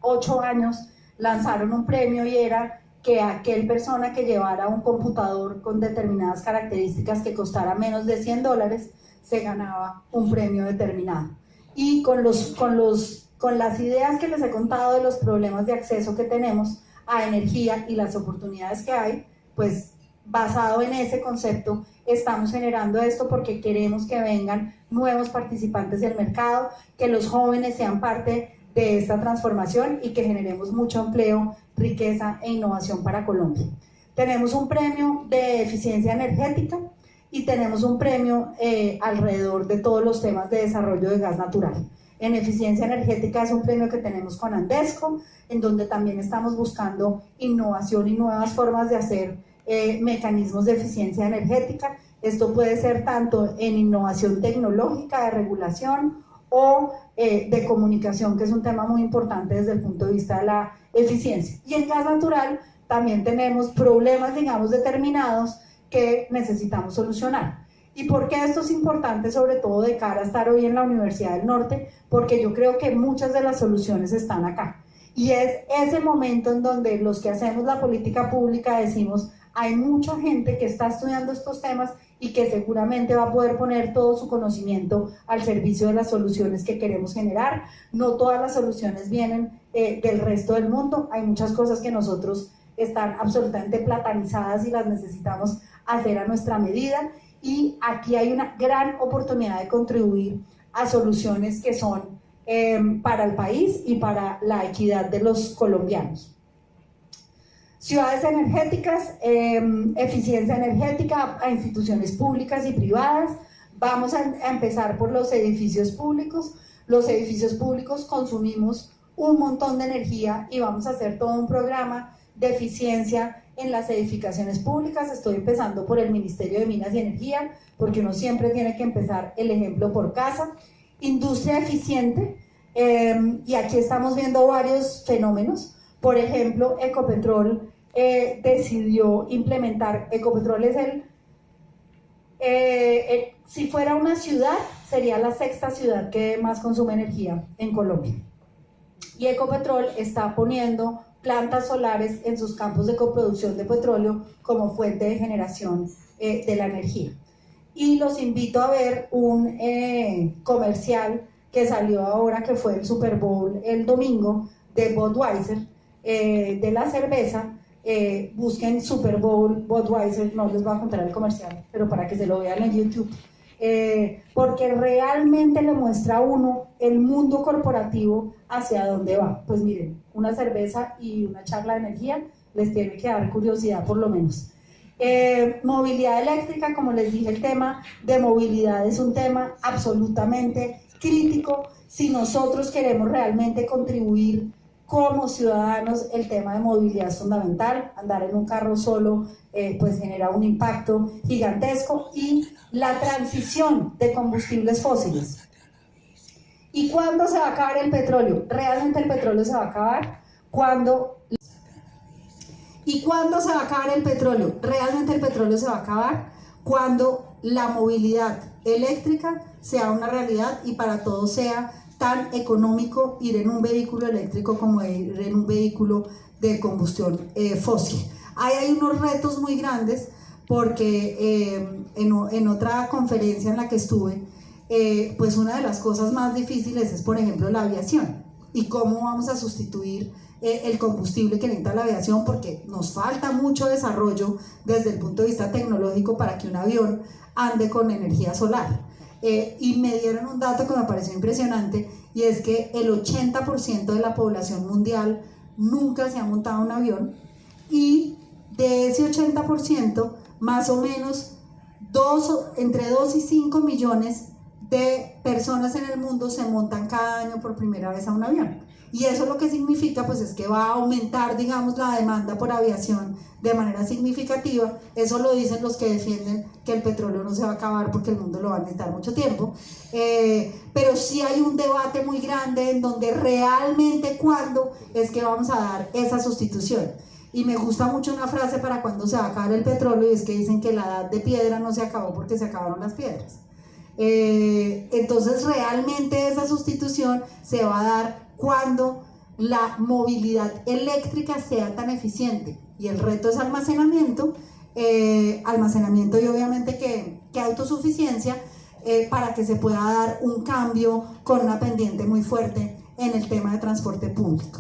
8 años lanzaron un premio y era que aquel persona que llevara un computador con determinadas características que costara menos de $100 se ganaba un premio determinado. Y con las ideas que les he contado de los problemas de acceso que tenemos a energía y las oportunidades que hay, pues basado en ese concepto estamos generando esto porque queremos que vengan nuevos participantes del mercado, que los jóvenes sean parte de esta transformación y que generemos mucho empleo, riqueza e innovación para Colombia. Tenemos un premio de eficiencia energética y tenemos un premio alrededor de todos los temas de desarrollo de gas natural. En eficiencia energética es un premio que tenemos con Andesco, en donde también estamos buscando innovación y nuevas formas de hacer mecanismos de eficiencia energética. Esto puede ser tanto en innovación tecnológica, de regulación o de comunicación, que es un tema muy importante desde el punto de vista de la eficiencia. Y en gas natural también tenemos problemas, digamos, determinados que necesitamos solucionar. ¿Y por qué esto es importante, sobre todo de cara a estar hoy en la Universidad del Norte? Porque yo creo que muchas de las soluciones están acá. Y es ese momento en donde los que hacemos la política pública decimos, hay mucha gente que está estudiando estos temas y que seguramente va a poder poner todo su conocimiento al servicio de las soluciones que queremos generar. No todas las soluciones vienen del resto del mundo, hay muchas cosas que nosotros están absolutamente platanizadas y las necesitamos hacer a nuestra medida, y aquí hay una gran oportunidad de contribuir a soluciones que son para el país y para la equidad de los colombianos. Ciudades energéticas, eficiencia energética a instituciones públicas y privadas. Vamos a empezar por los edificios públicos. Los edificios públicos consumimos un montón de energía y vamos a hacer todo un programa de eficiencia en las edificaciones públicas. Estoy empezando por el Ministerio de Minas y Energía, porque uno siempre tiene que empezar el ejemplo por casa. Industria eficiente, y aquí estamos viendo varios fenómenos. Por ejemplo, Ecopetrol decidió implementar, Ecopetrol es si fuera una ciudad, sería la sexta ciudad que más consume energía en Colombia. Y Ecopetrol está poniendo plantas solares en sus campos de coproducción de petróleo como fuente de generación de la energía. Y los invito a ver un comercial que salió ahora, que fue el Super Bowl el domingo, de Budweiser, de la cerveza. Busquen Super Bowl Budweiser, no les voy a contar el comercial, pero para que se lo vean en YouTube, porque realmente le muestra a uno el mundo corporativo hacia dónde va. Pues miren, una cerveza y una charla de energía les tiene que dar curiosidad por lo menos. Movilidad eléctrica, como les dije, el tema de movilidad es un tema absolutamente crítico. Si nosotros queremos realmente contribuir como ciudadanos, el tema de movilidad es fundamental. Andar en un carro solo pues genera un impacto gigantesco. Y la transición de combustibles fósiles. ¿Y cuándo se va a acabar el petróleo? Realmente el petróleo se va a acabar cuando... ¿Y cuándo se va a acabar el petróleo? Realmente el petróleo se va a acabar cuando la movilidad eléctrica sea una realidad y para todos sea tan económico ir en un vehículo eléctrico como ir en un vehículo de combustión fósil. Ahí hay unos retos muy grandes porque en otra conferencia en la que estuve, pues una de las cosas más difíciles es, por ejemplo, la aviación y cómo vamos a sustituir el combustible que necesita la aviación, porque nos falta mucho desarrollo desde el punto de vista tecnológico para que un avión ande con energía solar. Y me dieron un dato que me pareció impresionante, y es que el 80% de la población mundial nunca se ha montado en un avión, y de ese 80%, más o menos entre 2 y 5 millones de personas en el mundo se montan cada año por primera vez a un avión. Y eso lo que significa pues es que va a aumentar, digamos, la demanda por aviación de manera significativa. Eso lo dicen los que defienden que el petróleo no se va a acabar porque el mundo lo va a necesitar mucho tiempo. Pero sí hay un debate muy grande en donde realmente cuándo es que vamos a dar esa sustitución. Y me gusta mucho una frase para cuando se va a acabar el petróleo, y es que dicen que la edad de piedra no se acabó porque se acabaron las piedras. Entonces realmente esa sustitución se va a dar cuando la movilidad eléctrica sea tan eficiente, y el reto es almacenamiento y obviamente que autosuficiencia, para que se pueda dar un cambio con una pendiente muy fuerte en el tema de transporte público.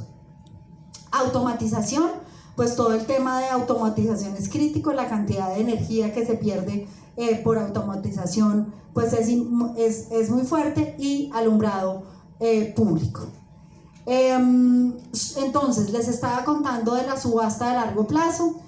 Automatización, pues todo el tema de automatización es crítico. La cantidad de energía que se pierde por automatización pues es muy fuerte. Y alumbrado público. Entonces les estaba contando de la subasta de largo plazo,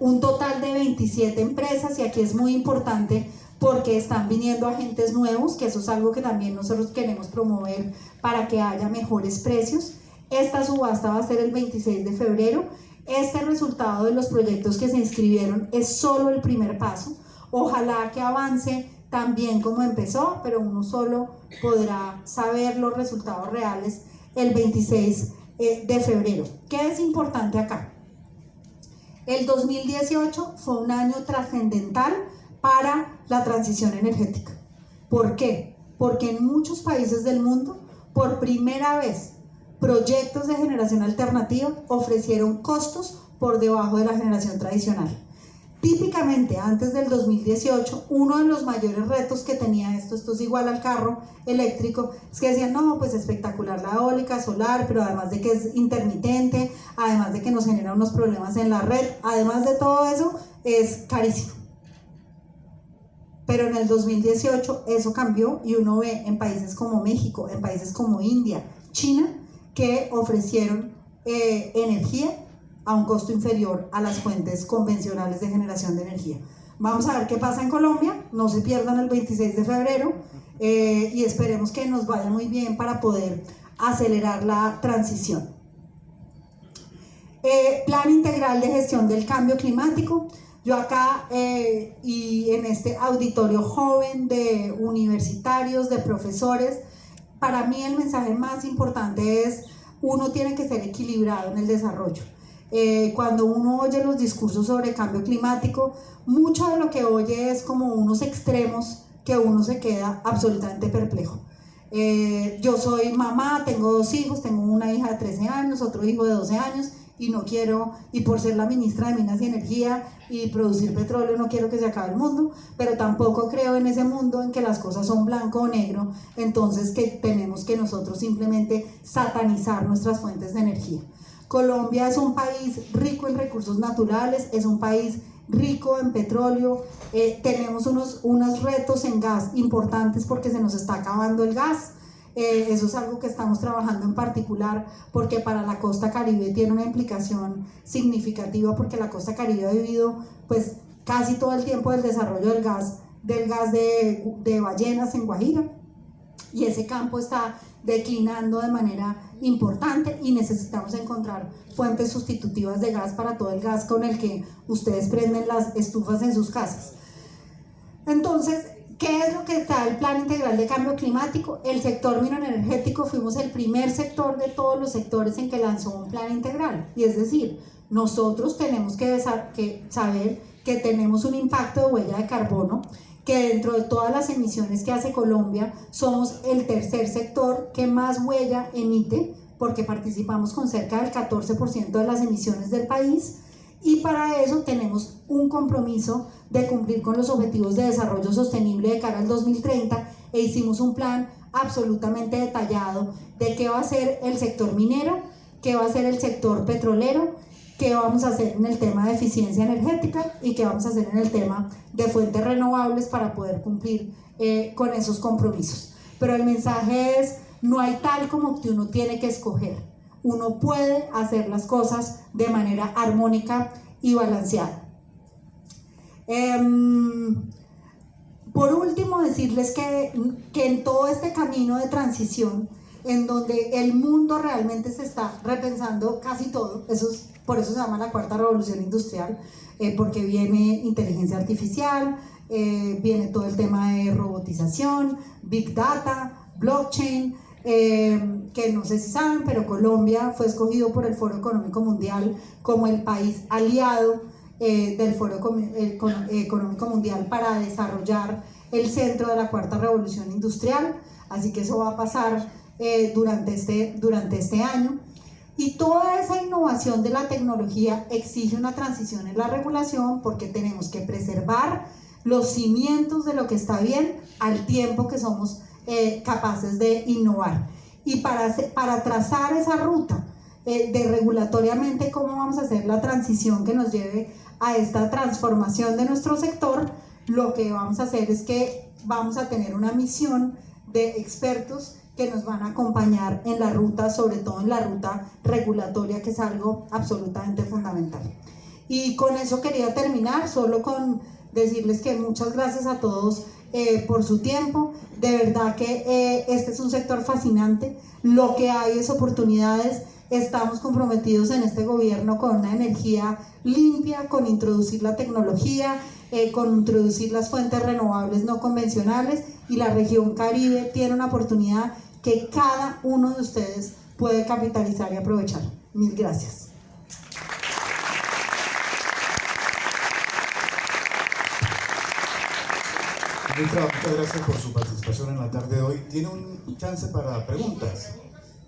un total de 27 empresas, y aquí es muy importante porque están viniendo agentes nuevos, que eso es algo que también nosotros queremos promover para que haya mejores precios. Esta subasta va a ser el 26 de febrero. Este resultado de los proyectos que se inscribieron es solo el primer paso. Ojalá que avance tan bien como empezó, pero uno solo podrá saber los resultados reales el 26 de febrero. ¿Qué es importante acá? El 2018 fue un año trascendental para la transición energética. ¿Por qué? Porque en muchos países del mundo, por primera vez, proyectos de generación alternativa ofrecieron costos por debajo de la generación tradicional. Típicamente, antes del 2018, uno de los mayores retos que tenía esto es igual al carro eléctrico, es que decían, no, pues espectacular la eólica, solar, pero además de que es intermitente, además de que nos genera unos problemas en la red, además de todo eso, es carísimo. Pero en el 2018 eso cambió y uno ve en países como México, en países como India, China, que ofrecieron energía a un costo inferior a las fuentes convencionales de generación de energía. Vamos a ver qué pasa en Colombia, no se pierdan el 26 de febrero y esperemos que nos vaya muy bien para poder acelerar la transición. Plan integral de gestión del cambio climático. Yo acá y en este auditorio joven de universitarios, de profesores, para mí el mensaje más importante es: uno tiene que ser equilibrado en el desarrollo. Cuando uno oye los discursos sobre cambio climático, mucho de lo que oye es como unos extremos que uno se queda absolutamente perplejo. Yo soy mamá, tengo 2 hijos, tengo una hija de 13 años, otro hijo de 12 años, y no quiero, y por ser la ministra de Minas y Energía y producir petróleo, no quiero que se acabe el mundo, pero tampoco creo en ese mundo en que las cosas son blanco o negro, entonces que tenemos que nosotros simplemente satanizar nuestras fuentes de energía. Colombia es un país rico en recursos naturales, es un país rico en petróleo, tenemos unos retos en gas importantes porque se nos está acabando el gas. Eso es algo que estamos trabajando en particular porque para la costa Caribe tiene una implicación significativa, porque la costa Caribe ha vivido pues casi todo el tiempo del desarrollo del gas de ballenas en Guajira, y ese campo está declinando de manera importante y necesitamos encontrar fuentes sustitutivas de gas para todo el gas con el que ustedes prenden las estufas en sus casas. Entonces, ¿qué es lo que está el Plan Integral de Cambio Climático? El sector mineroenergético fuimos el primer sector de todos los sectores en que lanzó un plan integral, y es decir, nosotros tenemos que saber que tenemos un impacto de huella de carbono, que dentro de todas las emisiones que hace Colombia somos el tercer sector que más huella emite, porque participamos con cerca del 14% de las emisiones del país, y para eso tenemos un compromiso de cumplir con los objetivos de desarrollo sostenible de cara al 2030, e hicimos un plan absolutamente detallado de qué va a hacer el sector minero, qué va a hacer el sector petrolero, qué vamos a hacer en el tema de eficiencia energética y qué vamos a hacer en el tema de fuentes renovables para poder cumplir con esos compromisos. Pero el mensaje es: no hay tal como que uno tiene que escoger, uno puede hacer las cosas de manera armónica y balanceada. Por último, decirles que en todo este camino de transición, en donde el mundo realmente se está repensando casi todo, por eso se llama la cuarta revolución industrial, porque viene inteligencia artificial, viene todo el tema de robotización, big data, blockchain, que no sé si saben, pero Colombia fue escogido por el Foro Económico Mundial como el país aliado del Foro Económico Mundial para desarrollar el centro de la cuarta revolución industrial, así que eso va a pasar durante este año. Y toda esa innovación de la tecnología exige una transición en la regulación, porque tenemos que preservar los cimientos de lo que está bien al tiempo que somos capaces de innovar. Y para trazar esa ruta de regulatoriamente cómo vamos a hacer la transición que nos lleve a esta transformación de nuestro sector, lo que vamos a hacer es que vamos a tener una misión de expertos que nos van a acompañar en la ruta, sobre todo en la ruta regulatoria, que es algo absolutamente fundamental. Y con eso quería terminar, solo con decirles que muchas gracias a todos por su tiempo. De verdad que este es un sector fascinante, lo que hay es oportunidades. Estamos comprometidos en este gobierno con una energía limpia, con introducir la tecnología, con introducir las fuentes renovables no convencionales, y la región Caribe tiene una oportunidad que cada uno de ustedes puede capitalizar y aprovechar. Mil gracias. Ministra, muchas gracias por su participación en la tarde de hoy. Tiene un chance para preguntas.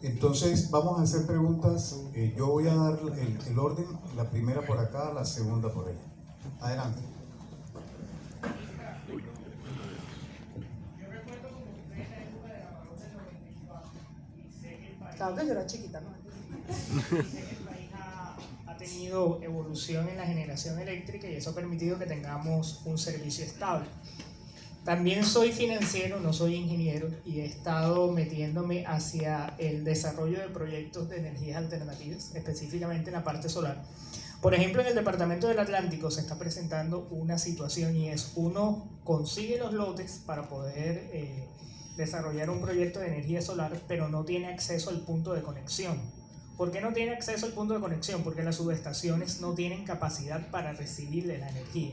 Entonces, vamos a hacer preguntas. Yo voy a dar el orden, la primera por acá, la segunda por allá. Adelante. Claro que yo era chiquita, ¿no? El país ha tenido evolución en la generación eléctrica y eso ha permitido que tengamos un servicio estable. También soy financiero, no soy ingeniero, y he estado metiéndome hacia el desarrollo de proyectos de energías alternativas, específicamente en la parte solar. Por ejemplo, en el departamento del Atlántico se está presentando una situación y es: uno consigue los lotes para poder desarrollar un proyecto de energía solar, pero no tiene acceso al punto de conexión. ¿Por qué no tiene acceso al punto de conexión? Porque las subestaciones no tienen capacidad para recibirle la energía.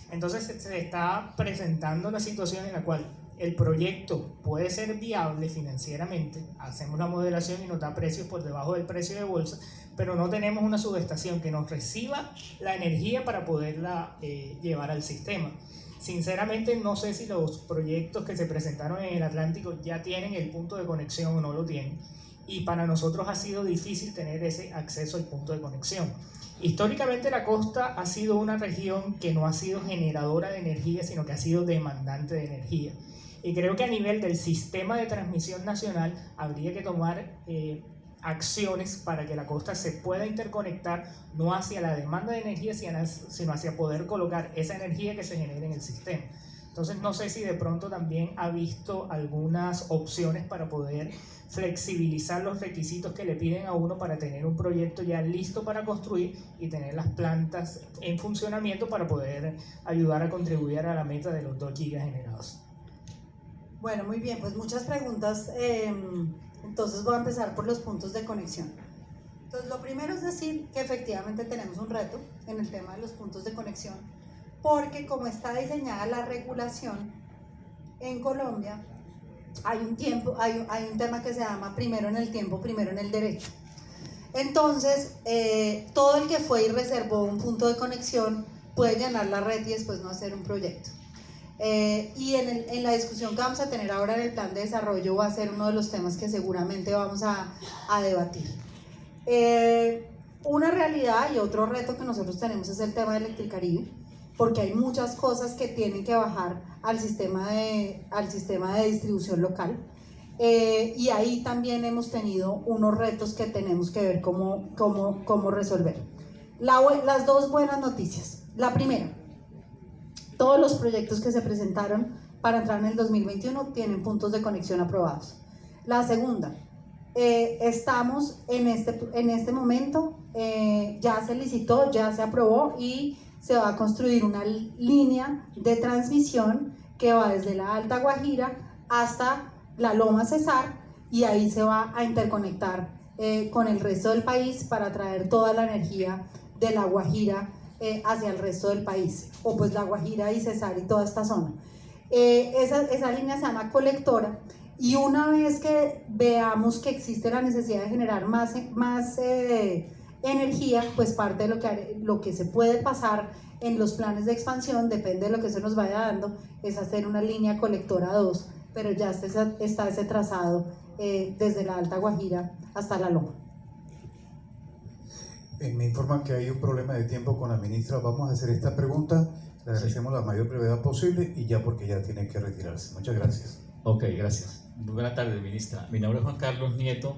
Entonces se está presentando una situación en la cual el proyecto puede ser viable financieramente, hacemos la modelación y nos da precios por debajo del precio de bolsa, pero no tenemos una subestación que nos reciba la energía para poderla llevar al sistema. Sinceramente no sé si los proyectos que se presentaron en el Atlántico ya tienen el punto de conexión o no lo tienen, y para nosotros ha sido difícil tener ese acceso al punto de conexión. Históricamente la costa ha sido una región que no ha sido generadora de energía, sino que ha sido demandante de energía. Y creo que a nivel del sistema de transmisión nacional habría que tomar acciones para que la costa se pueda interconectar no hacia la demanda de energía, sino hacia poder colocar esa energía que se genere en el sistema. Entonces no sé si de pronto también ha visto algunas opciones para poder flexibilizar los requisitos que le piden a uno para tener un proyecto ya listo para construir y tener las plantas en funcionamiento para poder ayudar a contribuir a la meta de los 2 gigas generados. Bueno, muy bien, pues muchas preguntas. Entonces voy a empezar por los puntos de conexión. Entonces lo primero es decir que efectivamente tenemos un reto en el tema de los puntos de conexión, porque como está diseñada la regulación en Colombia, hay un tema que se llama primero en el tiempo, primero en el derecho. Entonces, todo el que fue y reservó un punto de conexión puede llenar la red y después no hacer un proyecto. Y en la discusión que vamos a tener ahora en el plan de desarrollo va a ser uno de los temas que seguramente vamos a debatir. Una realidad y otro reto que nosotros tenemos es el tema de Electricaribe, porque hay muchas cosas que tienen que bajar al sistema de distribución local, y ahí también hemos tenido unos retos que tenemos que ver cómo resolver. Las dos buenas noticias: la primera, todos los proyectos que se presentaron para entrar en el 2021 tienen puntos de conexión aprobados. La segunda, estamos en este momento, ya se licitó, ya se aprobó y se va a construir una línea de transmisión que va desde la Alta Guajira hasta la Loma Cesar, y ahí se va a interconectar con el resto del país para traer toda la energía de la Guajira hacia el resto del país, o pues la Guajira y Cesar y toda esta zona. Esa línea se llama colectora, y una vez que veamos que existe la necesidad de generar más energía, pues parte de lo que se puede pasar en los planes de expansión, depende de lo que se nos vaya dando, es hacer una línea colectora 2, pero ya está ese trazado desde la Alta Guajira hasta la Loma. Me informan que hay un problema de tiempo con la ministra. Vamos a hacer esta pregunta, le agradecemos la mayor brevedad posible y ya porque ya tiene que retirarse. Muchas gracias. Ok, gracias. Muy buenas tardes, ministra. Mi nombre es Juan Carlos Nieto,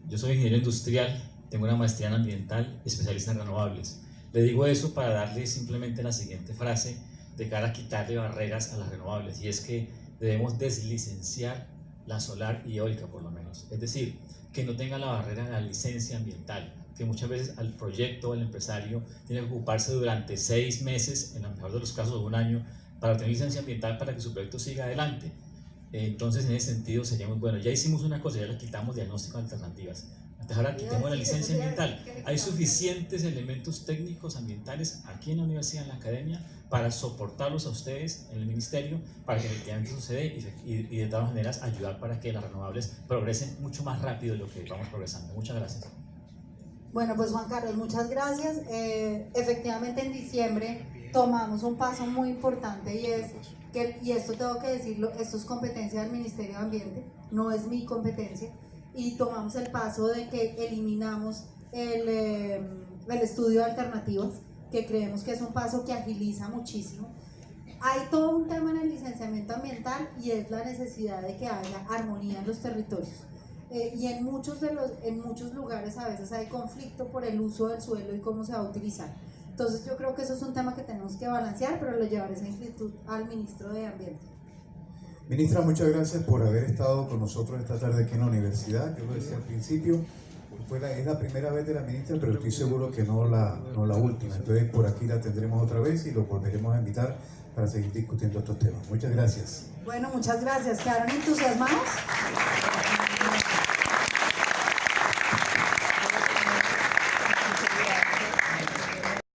yo soy ingeniero industrial, tengo una maestría en ambiental y especialista en renovables. Le digo eso para darle simplemente la siguiente frase de cara a quitarle barreras a las renovables, y es que debemos deslicenciar la solar y eólica por lo menos. Es decir, que no tenga la barrera de la licencia ambiental, que muchas veces al proyecto, al empresario, tiene que ocuparse durante 6 meses, en el mejor de los casos 1 año, para tener licencia ambiental para que su proyecto siga adelante. Entonces, en ese sentido sería muy bueno. Ya hicimos una cosa, ya le quitamos diagnóstico de alternativas. Entonces ahora quitemos la licencia ambiental. Hay suficientes elementos técnicos ambientales aquí en la universidad, en la academia, para soportarlos a ustedes en el ministerio, para que efectivamente suceda y de todas maneras ayudar para que las renovables progresen mucho más rápido de lo que vamos progresando. Muchas gracias. Bueno, pues Juan Carlos, muchas gracias. Efectivamente en diciembre tomamos un paso muy importante, y es y esto tengo que decirlo, esto es competencia del Ministerio de Ambiente, no es mi competencia, y tomamos el paso de que eliminamos el estudio de alternativas, que creemos que es un paso que agiliza muchísimo. Hay todo un tema en el licenciamiento ambiental y es la necesidad de que haya armonía en los territorios. Y en muchos lugares a veces hay conflicto por el uso del suelo y cómo se va a utilizar. Entonces yo creo que eso es un tema que tenemos que balancear, pero lo llevaré esa inquietud al ministro de Ambiente. Ministra, muchas gracias por haber estado con nosotros esta tarde aquí en la universidad. Yo lo decía al principio, es la primera vez de la ministra, pero estoy seguro que no la última. Entonces por aquí la tendremos otra vez y lo volveremos a invitar para seguir discutiendo estos temas. Muchas gracias. Bueno, muchas gracias. ¿Quedaron entusiasmados?